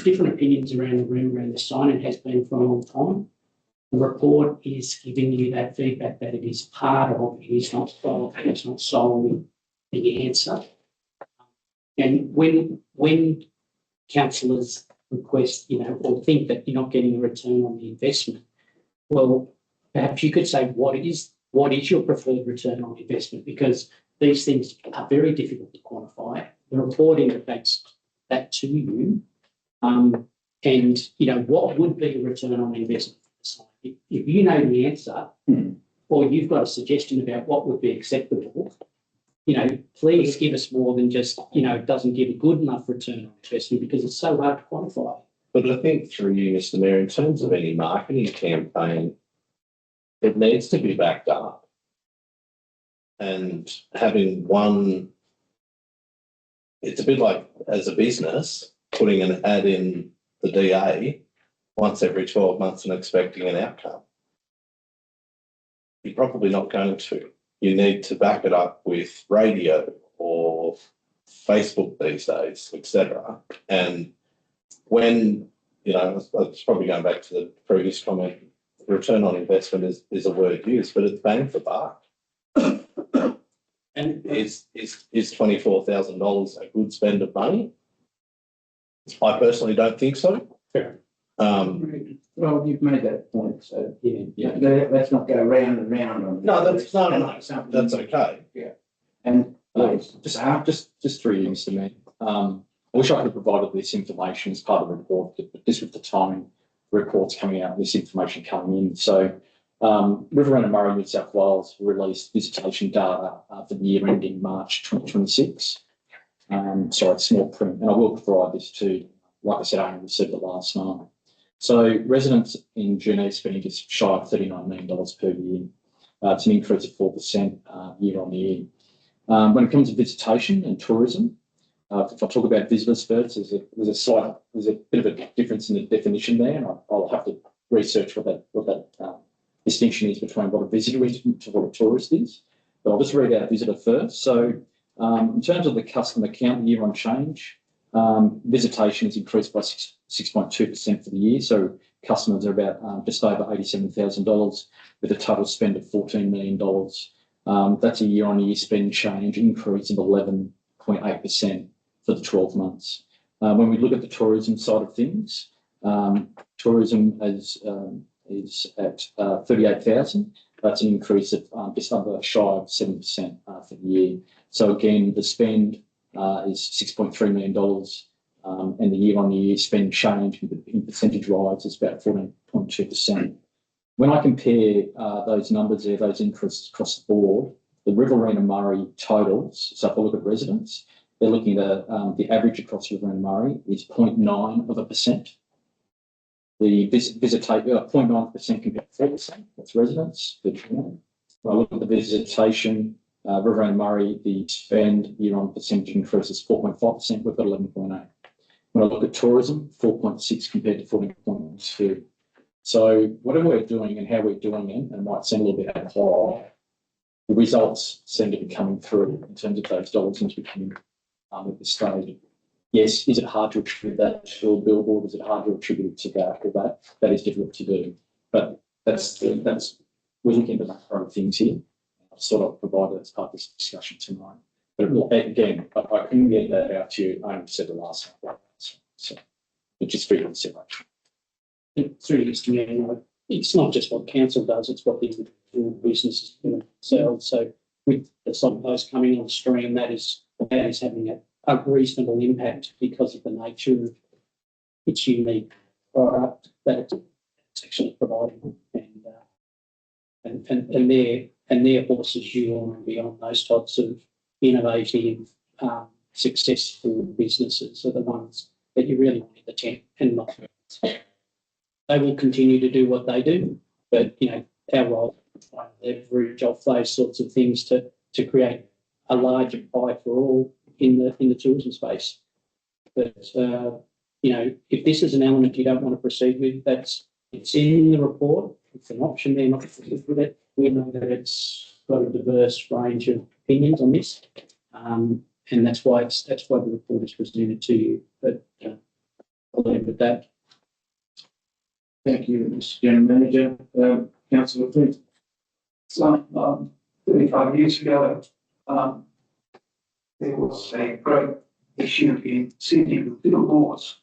different opinions around the room around the sign. It has been for a long time. The report is giving you that feedback that it is part of, it is not solely the answer. And when councillors request, or think that you're not getting a return on the investment, well, perhaps you could say what is your preferred return on investment, because these things are very difficult to quantify. The report indicates that to you. And what would be a return on investment? If you know the answer, or you've got a suggestion about what would be acceptable, please give us more than just, it doesn't give a good enough return on investment, because it's so hard to quantify. But I think through you, Mr. Mayor, in terms of any marketing campaign, it needs to be backed up. And having one, it's a bit like as a business, putting an ad in the DA once every 12 months and expecting an outcome. You're probably not going to. You need to back it up with radio or Facebook these days, etc. And when, it's probably going back to the previous comment, return on investment is a word used, but it's bang for buck. And is $24,000 a good spend of money? I personally don't think so. Fair. Well, you've made that point, so Yeah. let's not go round and round on. No, that's okay. Yeah, and Just through you, Mr. Mayor. I wish I could have provided this information as part of the report, but just with the timing, reports coming out, this information coming in. So Riverina and Murray, New South Wales released visitation data for the year ending March 2026. Sorry, it's small print, and I will provide this to, like I said, I only received it last night. So residents in Junee spending just shy of $39 million per year. It's an increase of 4% year on year. When it comes to visitation and tourism, if I talk about visitors first, there's a bit of a difference in the definition there, and I'll have to research what that distinction is between what a visitor is to what a tourist is. But I'll just read out visitor first. So in terms of the customer count year on change, visitation has increased by 6.2% for the year. So customers are about just over $87,000 with a total spend of $14 million. That's a year on year spend change increase of 11.8% for the 12 months. When we look at the tourism side of things, tourism is at 38,000. That's an increase of just under shy of 7% for the year. So again, the spend is $6.3 million, and the year-on-year spend change in percentage rise is about 14.2%. When I compare those numbers there, those increases across the board, the Riverina Murray totals, so if I look at residents, they're looking at the average across Riverina Murray is 0.9%. The 0.9% compared to 4%, that's residents. When I look at the visitation, Riverina Murray, the spend year on percentage increase is 4.5%, we've got 11.8. When I look at tourism, 4.6 compared to 14.2. So whatever we're doing and how we're doing it, and it might seem a little bit high, the results seem to be coming through in terms of those dollars into becoming at this stage. Yes, is it hard to attribute that to a billboard? Is it hard to attribute it to that or that? That is difficult to do. But we're looking at the macro things here. I've sort of provided as part of this discussion tonight. But again, I couldn't get that out to you. I only said the last one. So it's just for your consideration. Through this community, it's not just what council does, it's what the individual businesses do themselves. So with the signpost coming on stream, that is having a reasonable impact because of the nature of its unique product that it's actually providing, and their horses you on and beyond those types of innovative, successful businesses are the ones that you really want in the tent and not. They will continue to do what they do, but our role is to leverage off those sorts of things to create a larger pie for all in the tourism space. But if this is an element you don't want to proceed with, it's in the report. It's an option there not to proceed with it. We know that it's got a diverse range of opinions on this, and that's why the report is presented to you. But I'll leave it at that. Thank you, Mr. General Manager. Councillor Flint. So, 35 years ago, there was a great issue in Sydney with billboards.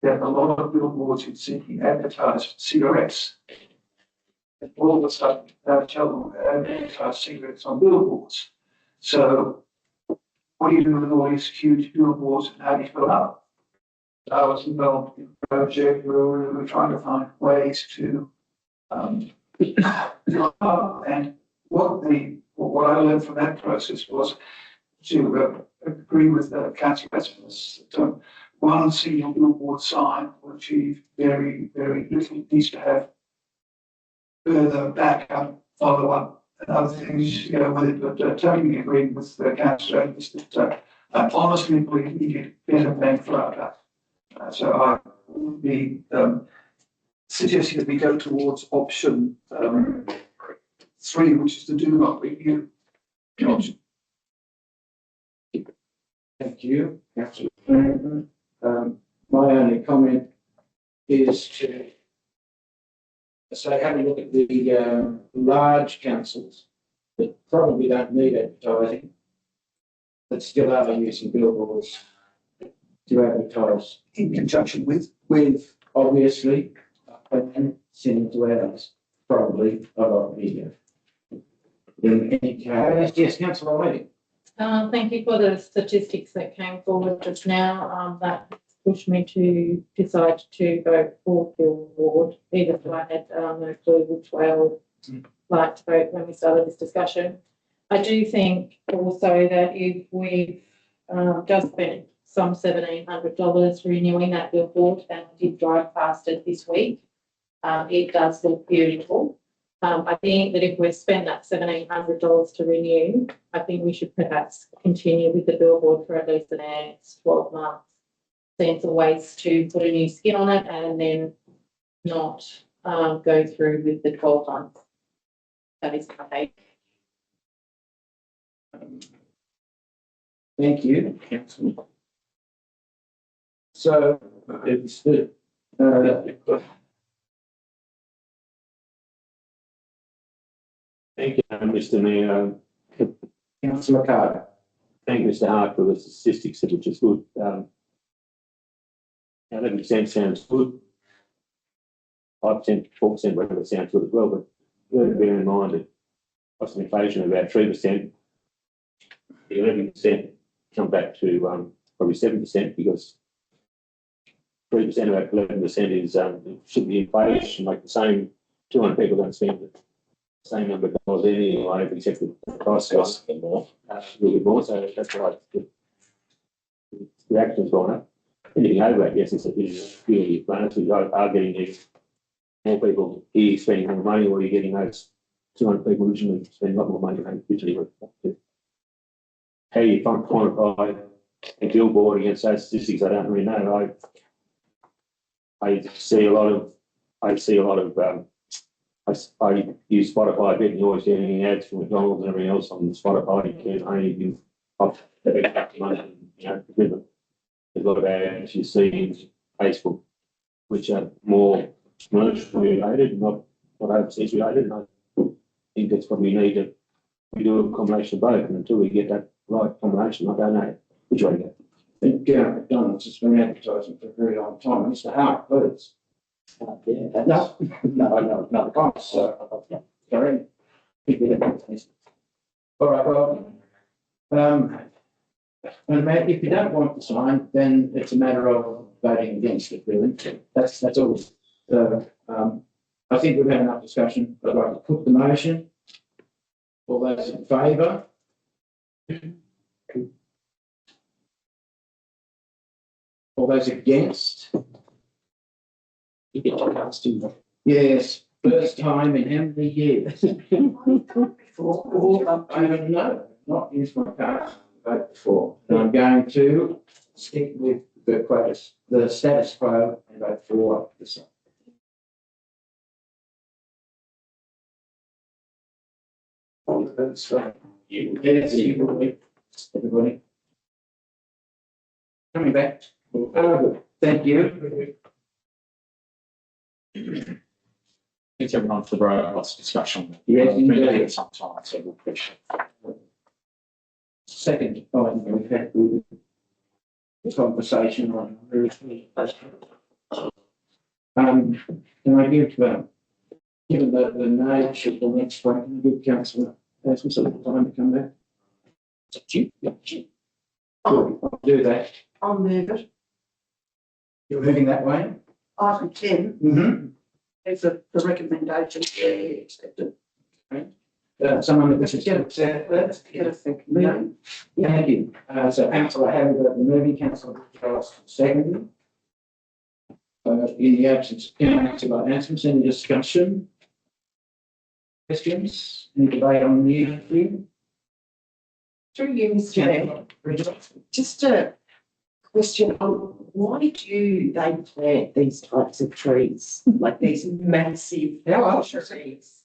There were a lot of billboards in Sydney advertised cigarettes. And all of a sudden, children advertised cigarettes on billboards. So, what do you do with all these huge billboards and how do you fill up? I was involved in a project where we were trying to find ways to fill up. And what I learned from that process was to agree with the council residents that one single billboard sign will achieve very, very little. It needs to have further backup, follow-up, and other things to go with it. But totally agreeing with the council residents that I honestly believe we get better bang for our buck. So I would be suggesting that we go towards option 3, which is the do not review option. Thank you, Councillor Flint. My only comment is to say, have a look at the large councils that probably don't need advertising, that still are using billboards to advertise In conjunction with obviously, and sending to ours, probably a lot easier. In any case, yes, Councillor O'Leary. Thank you for the statistics that came forward just now. That pushed me to decide to vote for billboard, even though I had no clue which way I would like to vote when we started this discussion. I do think also that if we've just spent some $1,700 renewing that billboard, and I did drive past it this week. It does look beautiful. I think that if we spend that $1,700 to renew, I think we should perhaps continue with the billboard for at least the next 12 months. Sense of ways to put a new skin on it and then not go through with the 12 months. That is my take. Thank you, Councillor. So it's the, Thank you, Mr. Mayor. Councillor Carter. Thank Mr. Hart for the statistics, which is good. 11% sounds good. 5%, 4%, whatever sounds good as well, but you have to bear in mind that cost of inflation of about 3%. The 11% come back to probably 7% because 3% of that 11% is should be inflation, like the same 200 people don't spend the same number of dollars anyway, except the price costs a little bit more. So that's why the reaction's gone up. Anything over that, yes, it's really advantage. Are getting these more people here spending more money, or you're getting those 200 people originally spending a lot more money than originally. How you quantify a billboard against those statistics, I don't really know. I see a lot of I use Spotify a bit, and you're always getting ads from McDonald's and everything else on Spotify. You can only give up money, there's a lot of ads you see in Facebook, which are more commercially related, not overseas related. And I think that's what we need to we do a combination of both. And until we get that right combination, I don't know which way to go. I think McDonald's has been advertising for a very long time. Mr. Hart, please. No, another comment. So, sorry. All right, well, and if you don't want to sign, then it's a matter of voting against it, really. That's all. So, I think we've had enough discussion. I'd like to put the motion. All those in favour? All those against? You get to cast in. Yes, first time in how many years? I don't know, not used my card to vote before. And I'm going to stick with the status quo and vote for this. That's right. Yes, everybody. Coming back. Good. Thank you. Thanks everyone for the robust discussion. Yes, indeed. Sometimes, so we appreciate it. Second item we've had the conversation on can I give given the nature of the next one, can I give Councillor some sort of time to come back? I'll do that. I'll move it. You're moving that way? Item 10 Mm-hmm. is the recommendation to be accepted. Someone that wishes to accept that? Get a second. Moving. Thank you. So Councillor Harry got the moving, Councillor Charles seconded. In the absence of Councillor Ansons, any discussion? Questions? Any debate on the issue? Through you, Mr. Chair, just a question on why do they plant these types of trees, like these massive trees?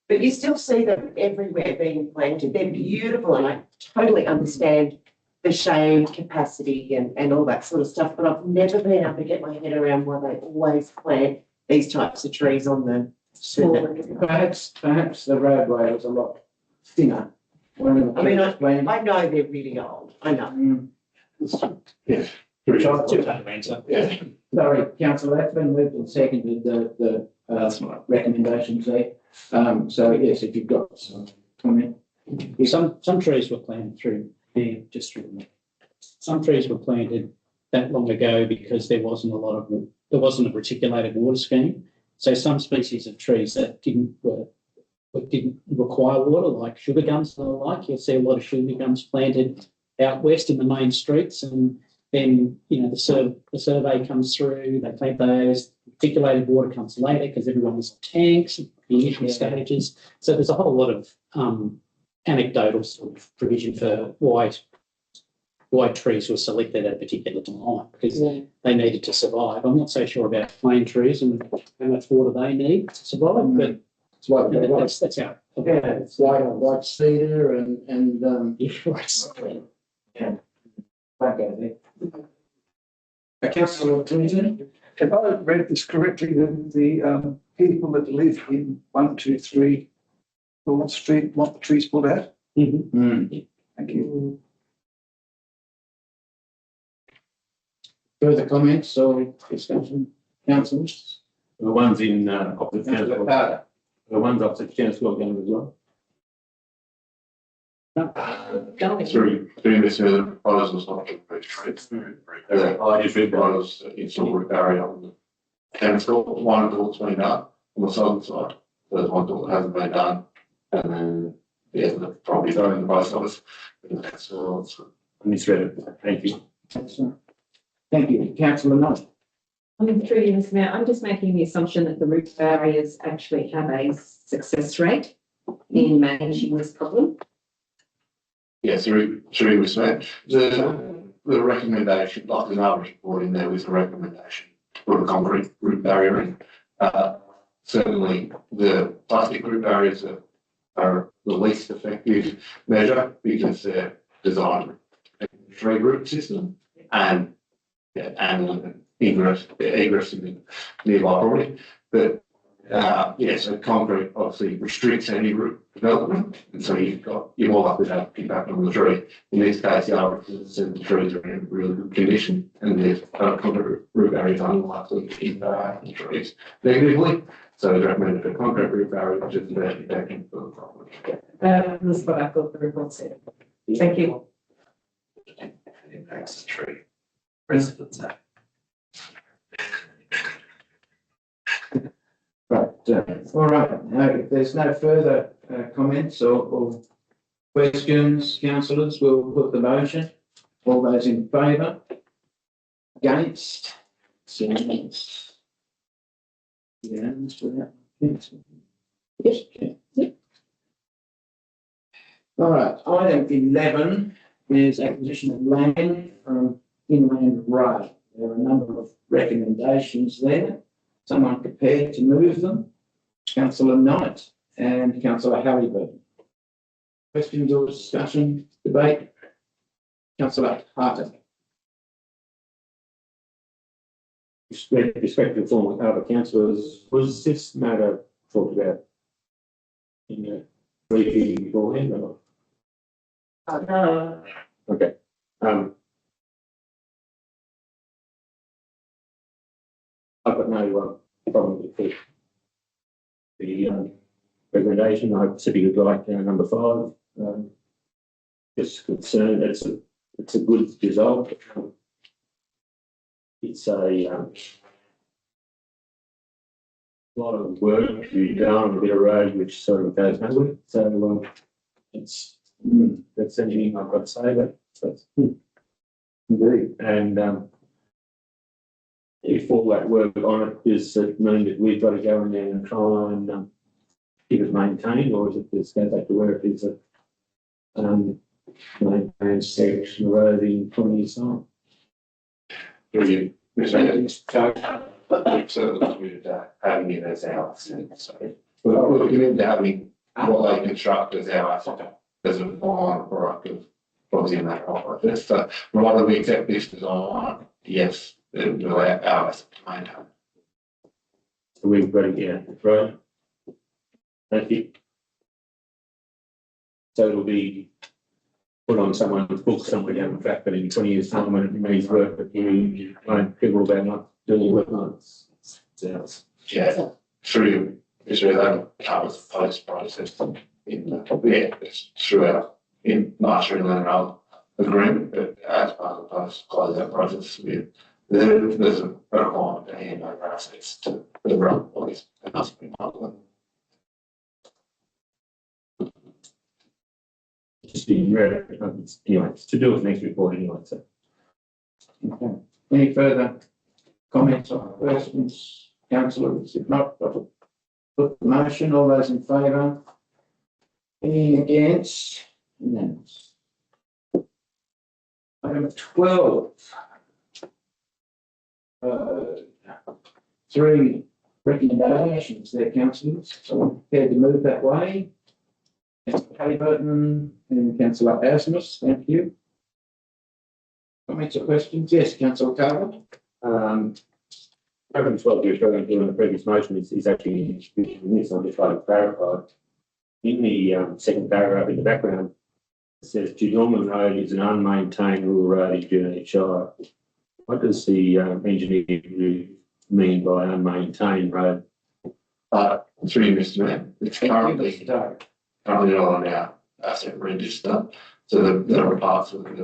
But you still see them everywhere being planted. They're beautiful, and I totally understand the shade capacity and all that sort of stuff, but I've never been able to get my head around why they always plant these types of trees on the smaller. Perhaps the roadway was a lot thinner. I mean, I know they're really old. I know. Yeah. Sorry, Councillor, that's been moved and seconded the recommendations there. So yes, if you've got some comment. Some trees were planted through there, just through. Some trees were planted that long ago because there wasn't a reticulated water scheme. So some species of trees that didn't require water, like sugar gums and the like, you'll see a lot of sugar gums planted out west in the main streets, and then, you know, the survey comes through, they take those, articulated water comes later because everyone's on tanks, the initial stages. So there's a whole lot of anecdotal sort of provision for why trees were selected at a particular time, because they needed to survive. I'm not so sure about plane trees and how much water they need to survive, but It's like, that's how. yeah, it's like cedar and, yeah. Okay. Councillor Clinton? If I read this correctly, the people that live in 123 Lord Street want the trees pulled out. Thank you. Further comments or discussion, councillors? The ones in, opposite Councillor council, Carter? the ones opposite council are going as well. Through Mr. the proposals not to be trees. I just read those, it's all barrier on the council, one door's been done on the southern side. There's one door that hasn't been done, and then, yeah, the property owner in the post office. And that's all. I misread it. Thank you. Thank you, councillor Knight. Through you, Mr. Mayor, I'm just making the assumption that the roof barriers actually have a success rate in managing this problem. Yeah, through Mr. the recommendation, like there's another report in there with a recommendation to put a concrete roof barrier in. Certainly the plastic roof barriers are the least effective measure because they're designed to tree root system and egress in the nearby property. But so concrete obviously restricts any root development, and so you're more likely to have impact on the tree. In this case, the trees are in really good condition, and there's concrete root barriers are unlikely to impact the trees negatively. So it's recommended a concrete root barrier, which is very effective for the property. That's what I thought the report said. Thank you. It impacts the tree. Residents. Right, all right, now, if there's no further comments or questions, councillors, we'll put the motion. All those in favour? Against? Unanimous? Unanimous for that? Yes. Okay. All right, item 11 is acquisition of land from Inland Rail. There are a number of recommendations there. Someone prepared to move them? Councillor Knight and Councillor Halliburton. Questions or discussion, debate? Councillor Harton. Respective former other councillors, was this matter talked about in the briefing beforehand or not? Okay. I've got no problem with the recommendation. I specifically like number 5. Just concerned it's a good result. It's a lot of work to be done on a bit of road which sort of goes nowhere. So that's anything I've got to say about it. Indeed. And if all that work on it is mean that we've got to go in there and try and keep it maintained, or is it just go back to where it is maintained section of road in 20 years' time? Brilliant. So having it as ours, so we're committed to having what they construct as ours as a final product of what's in that offer. So rather we accept this design, yes, it will allow ours to maintain. So we've got it, yeah, right. Thank you. So it'll be put on someone's book somewhere down the track, but in 20 years' time when it needs work, that you won't people about not doing work on it. Yeah, through that covers the post process it's throughout in mastering land agreement, but as part of the post closeout process, there's a requirement to hand over assets to the relevant bodies, and that's been part of them. interesting, anyway, it's to do with next report anyway, so. Okay. Any further comments or questions, councillors? If not, I'll put the motion. All those in favour? Any against? Unanimous. Item 12. Three recommendations there, councillors. So I'm prepared to move that way. Councillor Halliburton and Councillor Asmus, thank you. Comments or questions? Yes, Councillor Carter. Paragraph 12, you're showing in the previous motion is actually introduced in this, I'm just trying to clarify. In the second paragraph in the background, it says Norman Road is an unmaintained rural road in Journey Shire. What does the engineer mean by unmaintained road? Through you, Mr. Mayor, it's currently not on our asset register. So there are parts of it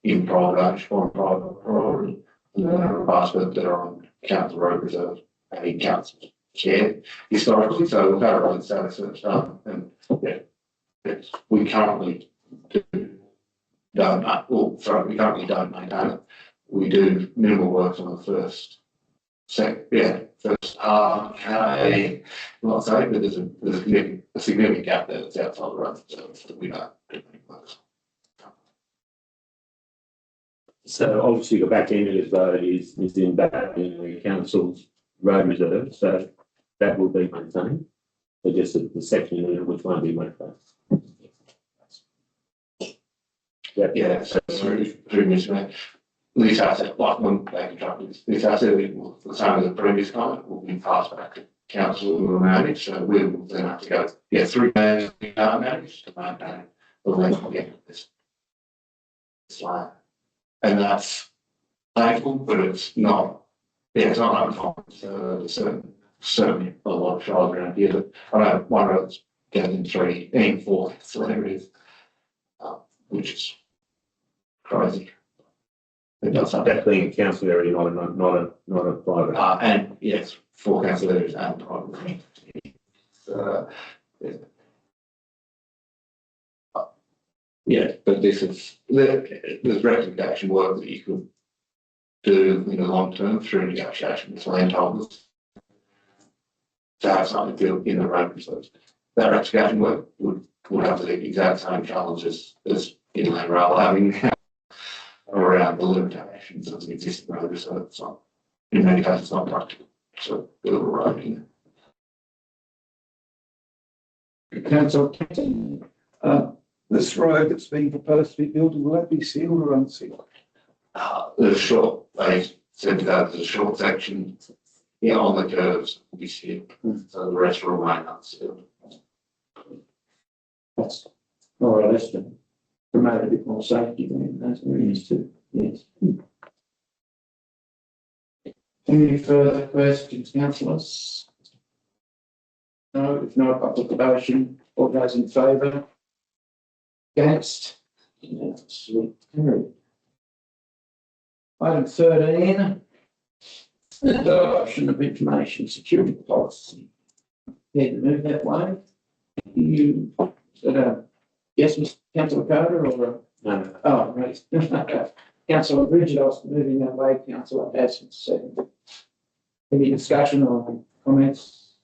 in private ownership or private property. And there are parts of it that are on council road reserve and in council care historically. So we've had a road status search done, and we currently don't maintain it. We do minimal works on the first half. Not say, but there's a significant gap there that's outside the road, so that we don't do any works. So obviously the back end of this road is in the council's road reserve, so that will be maintained. So just the section in it which won't be maintained. Yeah, so through Mr. Mayor, this asset, like when they construct this asset, it will, the same as the previous comment, will be passed back to council who will manage, so we will then have to go, through manage to maintain the length of this line. And that's painful, but it's not, it's not uncommon. So certainly a lot of shires around here that I know one road's down in 3 and 4, so there it is, which is crazy. It does something. That being a council area, not a private. And yes, 4 council areas and private. But this is, there's recommendation work that you could do in the long term through negotiation with landholders to have something built in the road reserves. That rectification work would have the exact same challenges as inland rail having around the limitations of the existing road reserve. So in many cases, it's not practical. So build a road in there. Councillor This road that's being proposed to be built, will that be sealed or unsealed? There's a short, they said that there's a short section on the curves will be sealed, so the rest will remain unsealed. That's more or less to promote a bit more safety than that's where it is too. Yes. Any further questions, councillors? No, if not, I'll put the motion. All those in favour? Against? Unanimously carried. Item 13, adoption of information security policy. Yeah, to move that way. You, yes, Mr. Councillor Carter or? No. Oh, right. Councillor Bridgedos moving that way, Councillor Bassett second. Any discussion or comments?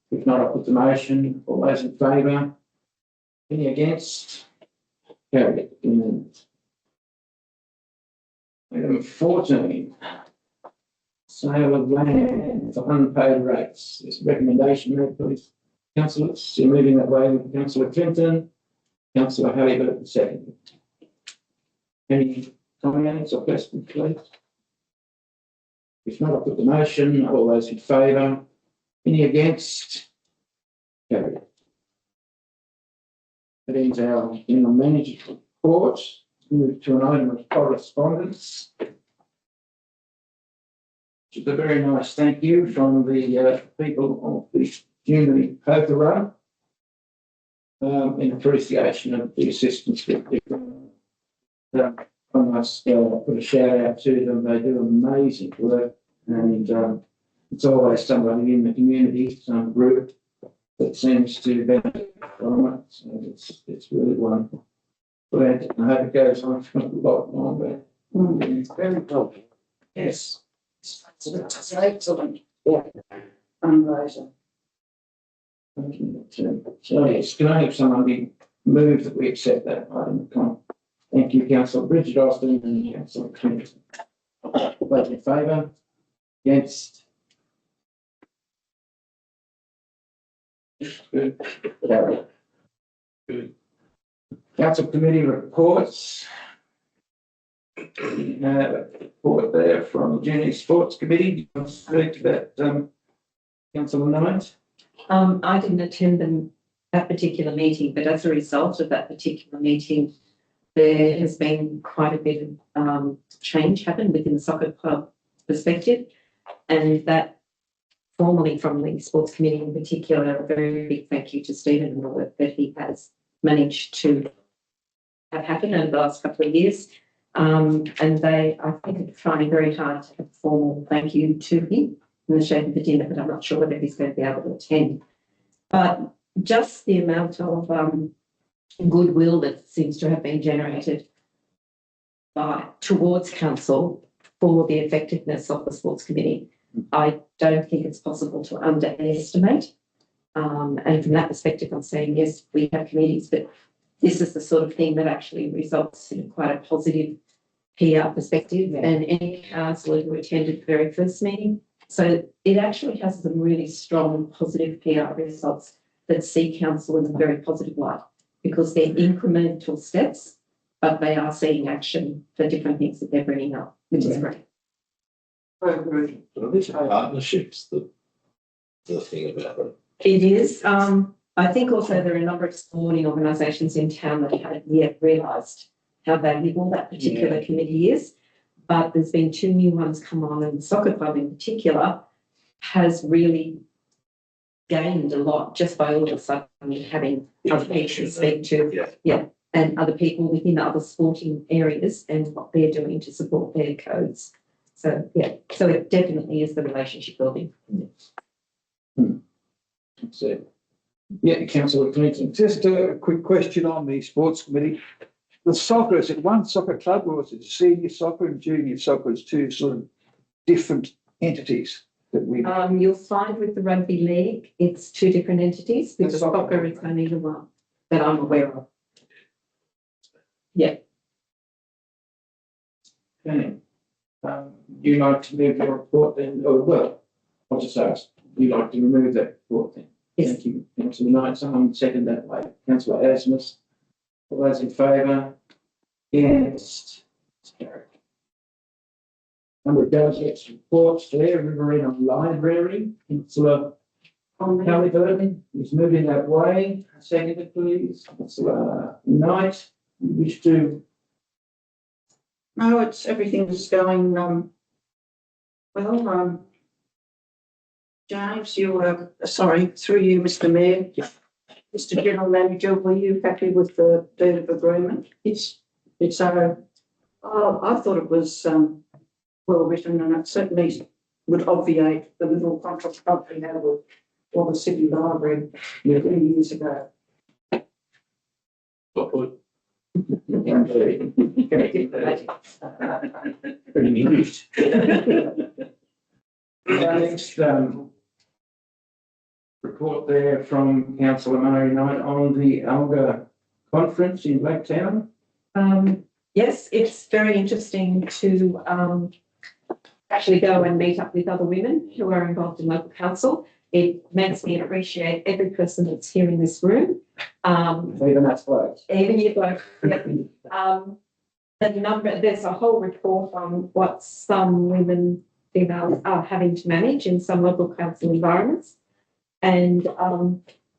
If not, I'll put the motion. All those in favour? Any against? Carried. Item 14, sale of land for unpaid rates. This recommendation made, please. Councillors, you're moving that way with Councillor Clinton, Councillor Halliburton second. Any comments or questions, please? If not, I'll put the motion. All those in favour? Any against? Carried. That ends our general manager's report. Move to an item of correspondence. Which is a very nice thank you from the people of the community Pokerah in appreciation of the assistance that I must put a shout out to them. They do amazing work, and it's always somebody in the community, some group that seems to benefit from it. So it's really wonderful. Glad, I hope it goes on for a lot longer. It's very helpful. Yes. It's excellent. Yeah. Fundraiser. So yes, can I have someone be moved that we accept that item? Thank you, Councillor Bridget Austin and Councillor Clinton. Vote in favour, against. Good. Carried. Good. Council committee reports. Report there from the Junior Sports Committee. Do you want to speak to that, Councillor Knight? I didn't attend that particular meeting, but as a result of that particular meeting, there has been quite a bit of change happened within the soccer club perspective, and that formally from the sports committee in particular, a very big thank you to Stephen and the work that he has managed to have happen over the last couple of years. And they, I think, are trying very hard to have a formal thank you to him in the shape of a dinner, but I'm not sure whether he's going to be able to attend. But just the amount of goodwill that seems to have been generated towards council for the effectiveness of the sports committee, I don't think it's possible to underestimate. And from that perspective, I'm saying, yes, we have committees, but this is the sort of thing that actually results in quite a positive PR perspective. And any councillor who attended the very first meeting, so it actually has some really strong positive PR results that see council in a very positive light, because they're incremental steps, but they are seeing action for different things that they're bringing up, which is great. I agree. Are these partnerships the thing about it? It is. I think also there are a number of sporting organisations in town that haven't yet realised how valuable that particular committee is. But there's been 2 new ones come on, and the soccer club in particular has really gained a lot just by all of a sudden having other people to speak to. And other people within other sporting areas and what they're doing to support their codes. So so it definitely is the relationship building. So, yeah, Councillor Clinton. Just a quick question on the sports committee. The soccer, is it one soccer club or is it senior soccer and junior soccer as two sort of different entities that we? You'll find with the rugby league, it's 2 different entities. With the soccer, it's only the one that I'm aware of. Yeah. Okay. You like to move your report then? Oh, well, I'll just ask. You'd like to remove that report then? Yes. Thank you, Councillor Knight. Someone second that way. Councillor Asmus. All those in favour? Against? It's carried. Number of delegates reports there. Riverina Library. Councillor Kelly Burton is moving that way. Seconded, please. Councillor Knight, you wish to? No, everything's going, well, James, you were, sorry, through you, Mr. Mayor. Mr. General Manager, were you happy with the deed of agreement? It's I thought it was, well written, and it certainly would obviate the little contract we had with the city library a few years ago. Pretty English. Next, report there from Councillor Murray Knight on the ALGA conference in Blacktown. Yes, it's very interesting to actually go and meet up with other women who are involved in local council. It makes me appreciate every person that's here in this room. Even that's close. Even you both. There's a whole report on what some females are having to manage in some local council environments. And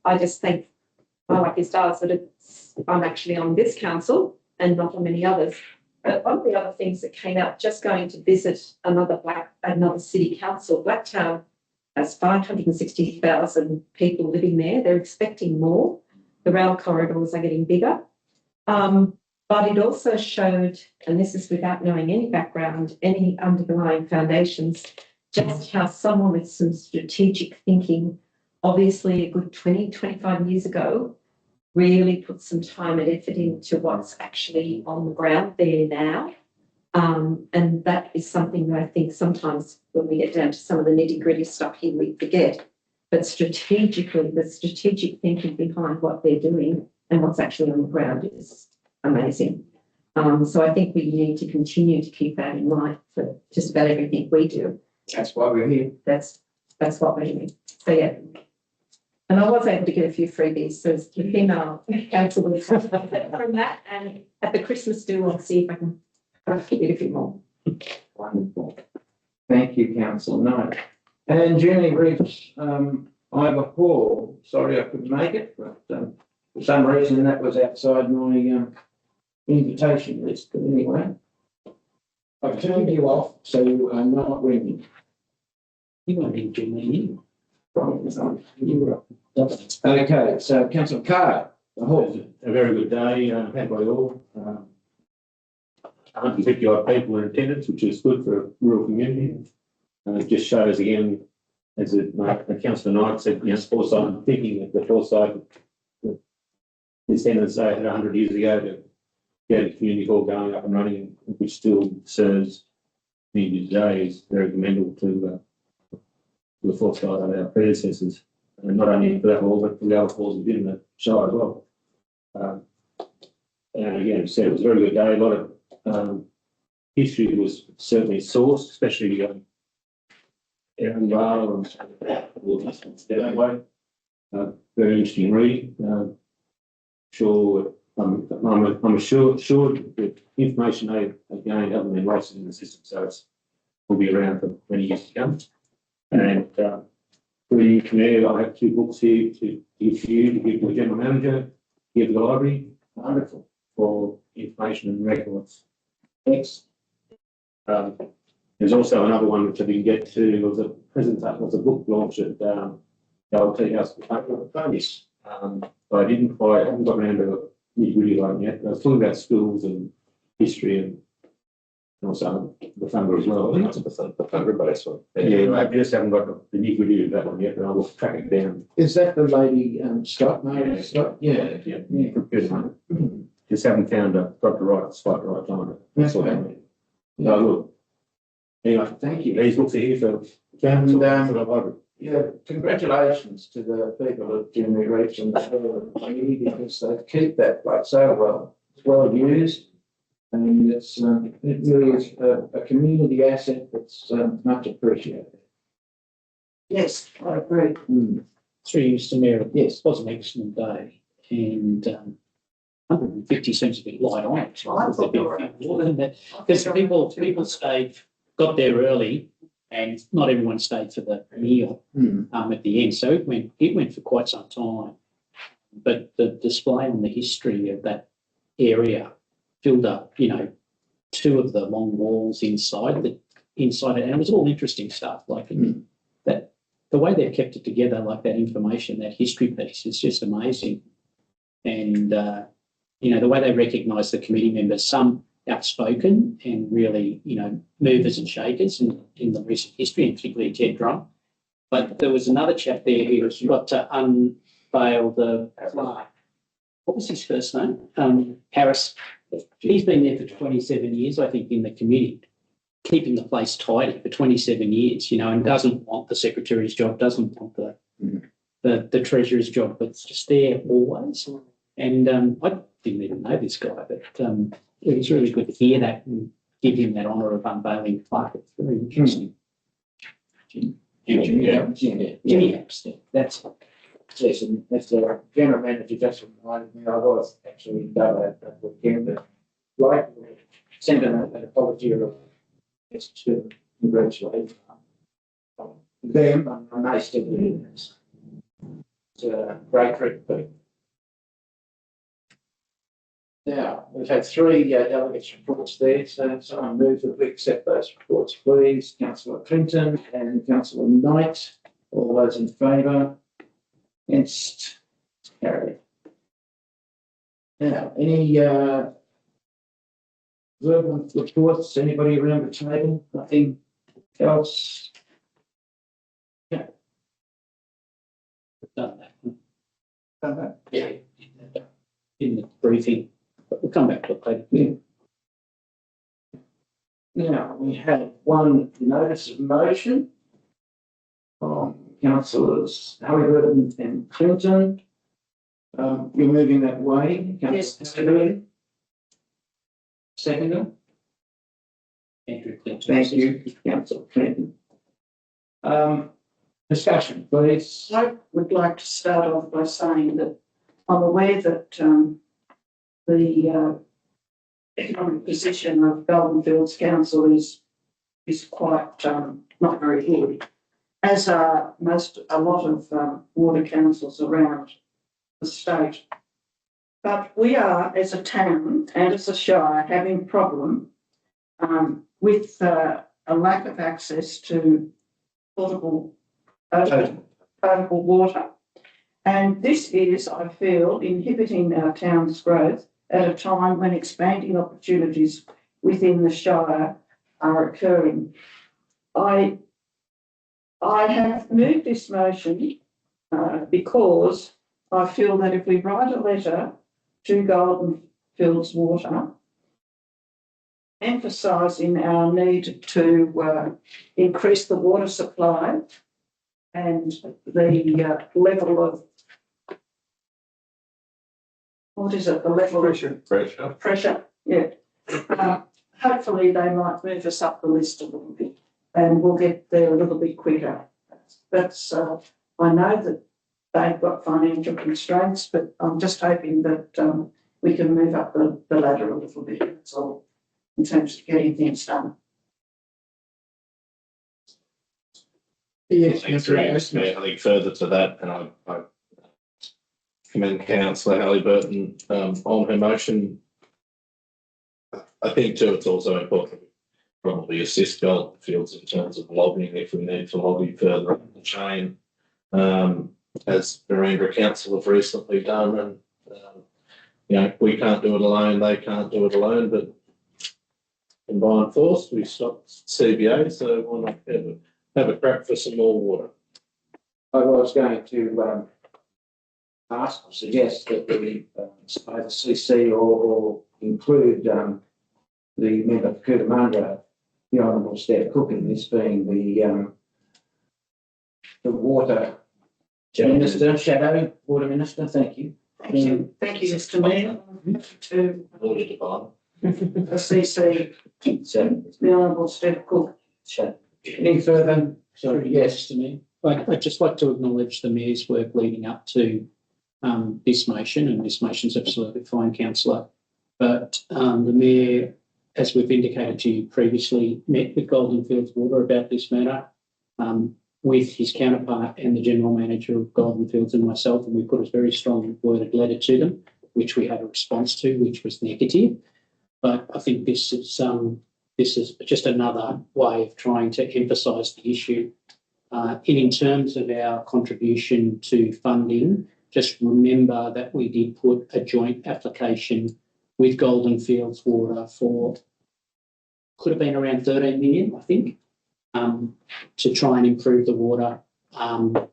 I just think, my lucky stars, that I'm actually on this council and not on many others. But one of the other things that came out, just going to visit another city council, Blacktown has 560,000 people living there. They're expecting more. The rail corridors are getting bigger. But it also showed, and this is without knowing any background, any underlying foundations, just how someone with some strategic thinking obviously a good 20, 25 years ago, really put some time and effort into what's actually on the ground there now. And that is something that I think sometimes when we get down to some of the nitty gritty stuff here, we forget. But strategically, the strategic thinking behind what they're doing and what's actually on the ground is amazing. So I think we need to continue to keep that in mind for just about everything we do. That's why we're here. That's what we need. So yeah. And I was able to get a few freebies, so the female council was from that. And at the Christmas do, I'll see if I can get a few more. Wonderful. Thank you, Councillor Knight. And Jenny Reeves, Ivor Hall, sorry I couldn't make it, but for some reason that was outside my invitation list, but anyway. I've turned you off, so you are not ringing. You won't need to me. Okay, so Councillor Carr, the Hall. A very good day, had by all. 150 odd people in attendance, which is good for a rural community. And it just shows again, as Councillor Knight said, foresight, thinking that the foresight that his tenants had 100 years ago to get a community hall going up and running, which still serves community today, is very commendable to the foresight of our predecessors. And not only for that hall, but for the other halls within the shire as well. And again, as I said, it was a very good day. A lot of history was certainly sourced, especially Aaron Vale and that way. Very interesting read. I'm assured that information they've gained hasn't been lost in the system, so it will be around for many years to come. And from there, I have 2 books here to give to you, to give to the general manager, give to the library. Wonderful. For information and records. Thanks. There's also another one which I didn't get to. It was a presentation, was a book launch at the old tea house. Yes. But I haven't got around to nitty-gritty one yet. I was talking about schools and history and also the funder as well. I think it's the funder based one. Yeah, I just haven't got the nitty-gritty of that one yet, but I will track it down. Is that the lady Scott? Mary Scott? Yeah. Good one. Just haven't found got the right spot, right time. That's what I mean. No, look. Anyway, Thank you. these books are here for And, for the library. yeah, congratulations to the people of Jimmy Reach and the community because they keep that place so well. It's well used. And it really is a community asset that's much appreciated. Yes, I agree. Through you, Mr Mayor, Yes. it was an excellent day and 150 seems a bit light on it. I thought there were More than that, because people stayed, got there early and not everyone stayed for the meal at the end. So it went for quite some time. But the display on the history of that area filled up, 2 of the long walls inside it, and it was all interesting stuff like that. The way they've kept it together, like that information, that history piece, is just amazing. And the way they recognise the committee members, some outspoken and really, movers and shakers in the recent history, and particularly Ted Drum. But there was another chap there who got to unveil the plaque. What was his first name? Harris. He's been there for 27 years, I think, in the committee, keeping the place tidy for 27 years, and doesn't want the secretary's job, doesn't want the treasurer's job, but it's just there always. And I didn't even know this guy, but it was really good to hear that and give him that honour of unveiling the plaque. It's very interesting. Jimmy Apps, that's it. Yes, and as the general manager just reminded me, I was actually in Dubbo that weekend, but like, send an apology or just to congratulate them on a nice day. It's a great trip. Now, we've had 3 delegates' reports there, so I move that we accept those reports, please. Councillor Clinton and Councillor Knight, all those in favour? Against? Carried. Now, any verbal reports? Anybody around the table? Nothing else? done that Done that. in the briefing, but we'll come back to it later. Now, we have one notice of motion from councillors Halliburton and Clinton. You're moving that way, Yes. councillor Halliburton. Seconder, Andrew Clinton. thank you, councillor Clinton. Discussion, please. I would like to start off by saying that I'm aware that the economic position of Golden Fields Council is quite not very good, as are a lot of water councils around the state. But we are, as a town and as a shire, having a problem with a lack of access to potable water. And this is, I feel, inhibiting our town's growth at a time when expanding opportunities within the shire are occurring. I have moved this motion because I feel that if we write a letter to Golden Fields Water emphasising our need to increase the water supply and the level of, what is it, the level of pressure, yeah. Hopefully they might move us up the list a little bit and we'll get there a little bit quicker. That's I know that they've got financial constraints, but I'm just hoping that we can move up the ladder a little bit, that's all, in terms of getting things done. Yes, I think further to that, and I commend councillor Halliburton on her motion. I think too, it's also important to probably assist Golden Fields in terms of lobbying if we need to lobby further up the chain, as Narendra Council have recently done. And we can't do it alone, they can't do it alone, but combined force, we stopped CBA, so why not have a crack for some more water? I was going to ask or suggest that we either CC or include the member for Cootamundra, the Honourable Steph Cook, in this, being the water minister, shadow water minister. Thank you. Thank you, Mr Mayor, to Water department. the CC, the Honourable Steph Cook. Any further? Sorry, yes to me. I'd just like to acknowledge the Mayor's work leading up to this motion, and this motion's absolutely fine, councillor. But the Mayor, as we've indicated to you previously, met with Golden Fields Water about this matter with his counterpart and the General Manager of Golden Fields and myself, and we put a very strong worded letter to them, which we had a response to, which was negative. But I think this is just another way of trying to emphasise the issue. In terms of our contribution to funding, just remember that we did put a joint application with Golden Fields Water for, could have been around 13 million, I think, to try and improve the water. The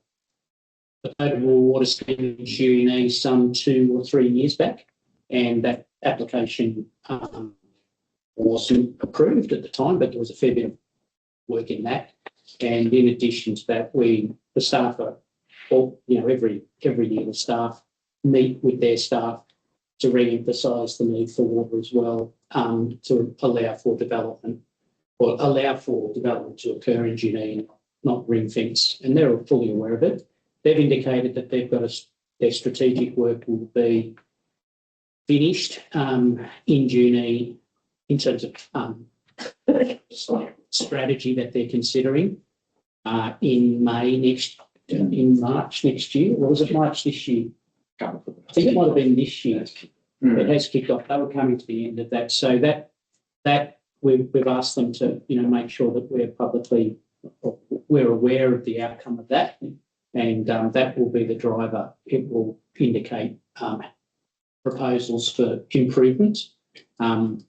potable water scheme in Junie some 2 or 3 years back, and that application wasn't approved at the time, but there was a fair bit of work in that. And in addition to that, the staff are, every year the staff meet with their staff to re-emphasise the need for water as well, to allow for development to occur in Junee, not ring fence, and they're fully aware of it. They've indicated that they've got their strategic work will be finished in Junee in terms of strategy that they're considering in March next year, or was it March this year? I think it might have been this year. It has kicked off. They were coming to the end of that, so that we've asked them to make sure that we're aware of the outcome of that, and that will be the driver. It will indicate proposals for improvements, and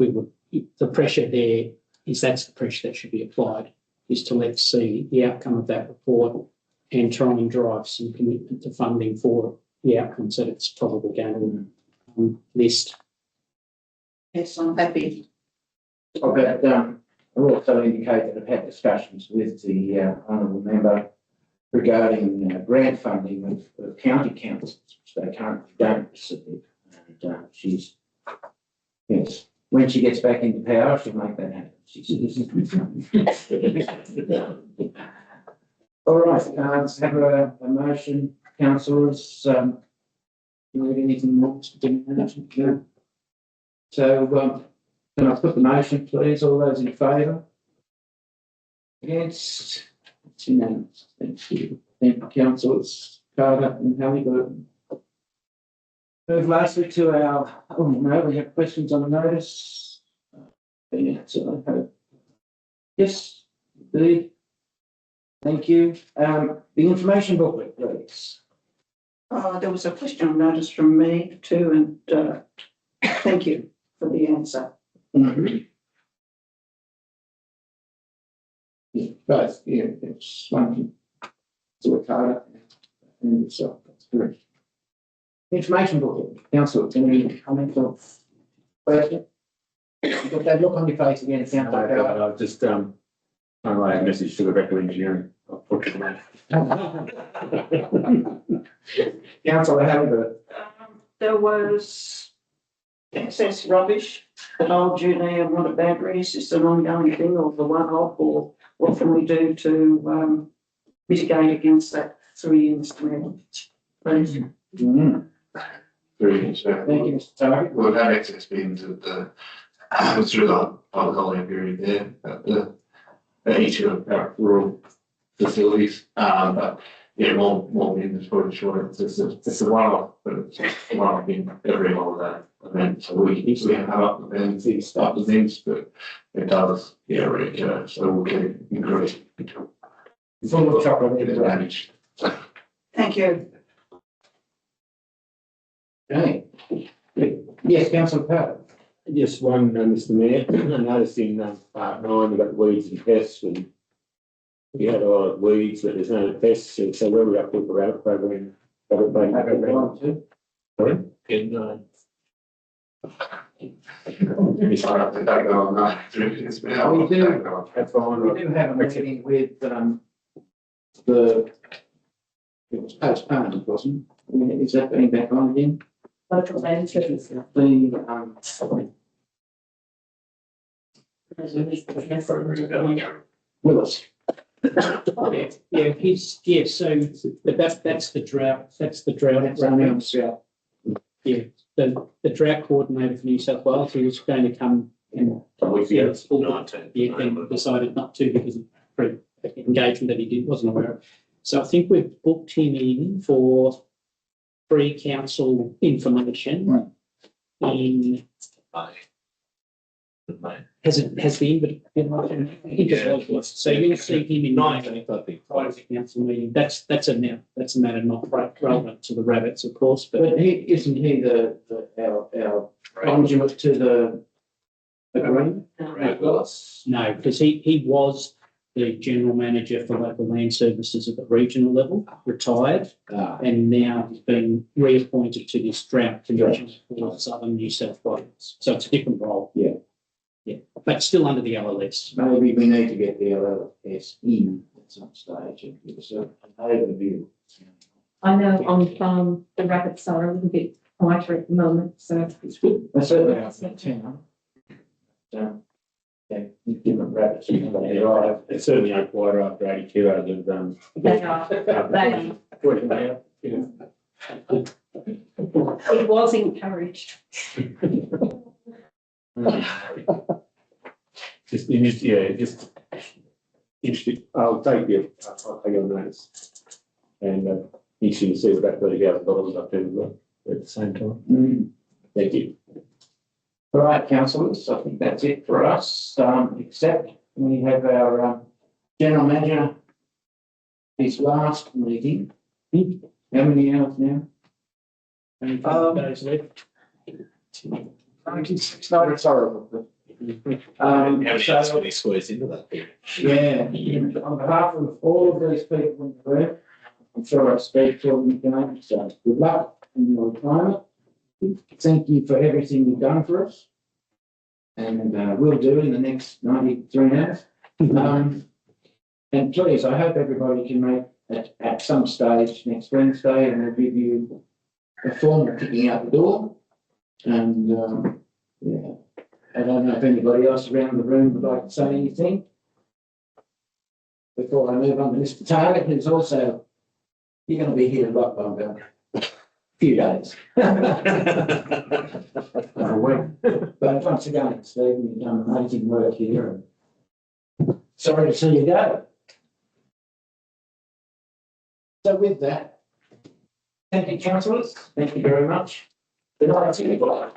the pressure there is, that's the pressure that should be applied, is to let's see the outcome of that report and try and drive some commitment to funding for the outcomes that it's probably going to list. Yes, I'm happy. But, I've also indicated I've had discussions with the honourable member regarding grant funding of county councils, which they currently don't receive. And she's, yes, when she gets back into power, she'll make that happen. She says. All right, have a motion, councillors. You need anything more to do? No. So, can I put the motion, please? All those in favour? Against? It's unanimous. Thank you. Thank you, councillors Carter and Halliburton. Move lastly to our, oh no, we have questions on the notice. Yeah, so I hope. Yes, indeed. Thank you. The information booklet, please. There was a question notice from me too, and thank you for the answer. Mm-hmm. Yeah, both, yeah, it's one to a card and itself, that's correct. Information booklet, council, any comments or question? You've got that look on your face again, councillor. I've just, trying to write a message to the Director of Engineering. Unfortunately. Councillor Halliburton. There was excess rubbish at Old Junie and Water Batteries. Is an ongoing thing or the one-off, or what can we do to mitigate against that 3 years? Please. Mm-hmm. Very much. Thank you, Mr. Target. We've had excess bins at the, through the holiday period there, at each of our rural facilities. But yeah, more bins is probably short. It's a one-off, but it's a one-off bin every holiday event. So we have up the bins, we start the bins, but it does, yeah, really go. So we'll keep increasing. Full of chocolate Advantage. Thank you. Okay. Yes, councillor Powell. Just one, Mr. Mayor, I noticed in part 9, we've got weeds and pests, and we had a lot of weeds, but there's no pests, so where are we up with the rabbit program? Sorry? In, It's hard to take on that. It's been a We lot to do. take on. that's fine. We do have a meeting with the, it was postponed, wasn't it? Is that being back on again? Local land services. Willis. Yeah, so but that's the drought, running. Yeah, the drought coordinator for New South Wales, he was going to come and decided not to because of engagement that he wasn't aware of. So I think we've booked him in for free council information in has the invitation. So you'll see him in 19th, I think, prior to council meeting. That's a matter not relevant to the rabbits, of course, but Isn't he our conduit to the agreement? Willis? No, because he was the general manager for local land services at the regional level, retired, and now he's been reappointed to this drought commission for southern New South Wales. So it's a different role. Yeah. Yeah, but still under the LLS. Maybe we need to get the LLS in at some stage and give us an overview. I know on farm, the rabbits are a little bit quieter at the moment, so it's good. They're certainly out in town. Yeah, different rabbits. Right. It's certainly on quieter after 82 hours of, They are, they working out, it was encouraged. Just interesting. I'll take your notice. And interesting to see what that $30,000 up to at the same time. Thank you. All right, councillors, I think that's it for us, except we have our general manager, his last meeting. How many hours now? Only 5 days left. 96, No, it's horrible. How many hours can we squeeze into that period? Yeah, on behalf of all of these people in the room, I'm sure I speak for them tonight, so good luck in your retirement. Thank you for everything you've done for us. And we'll do in the next 93 hours. And please, I hope everybody can make at some stage next Wednesday, and we'll give you a formal kicking out the door. And yeah, I don't know if anybody else around the room would like to say anything before I move on to Mr. Taylor, who's also, you're going to be here a lot longer. Few days. A week. But once again, Stephen, you've done amazing work here. And sorry to see you go. So with that, thank you, councillors. Thank you very much. Good night to you.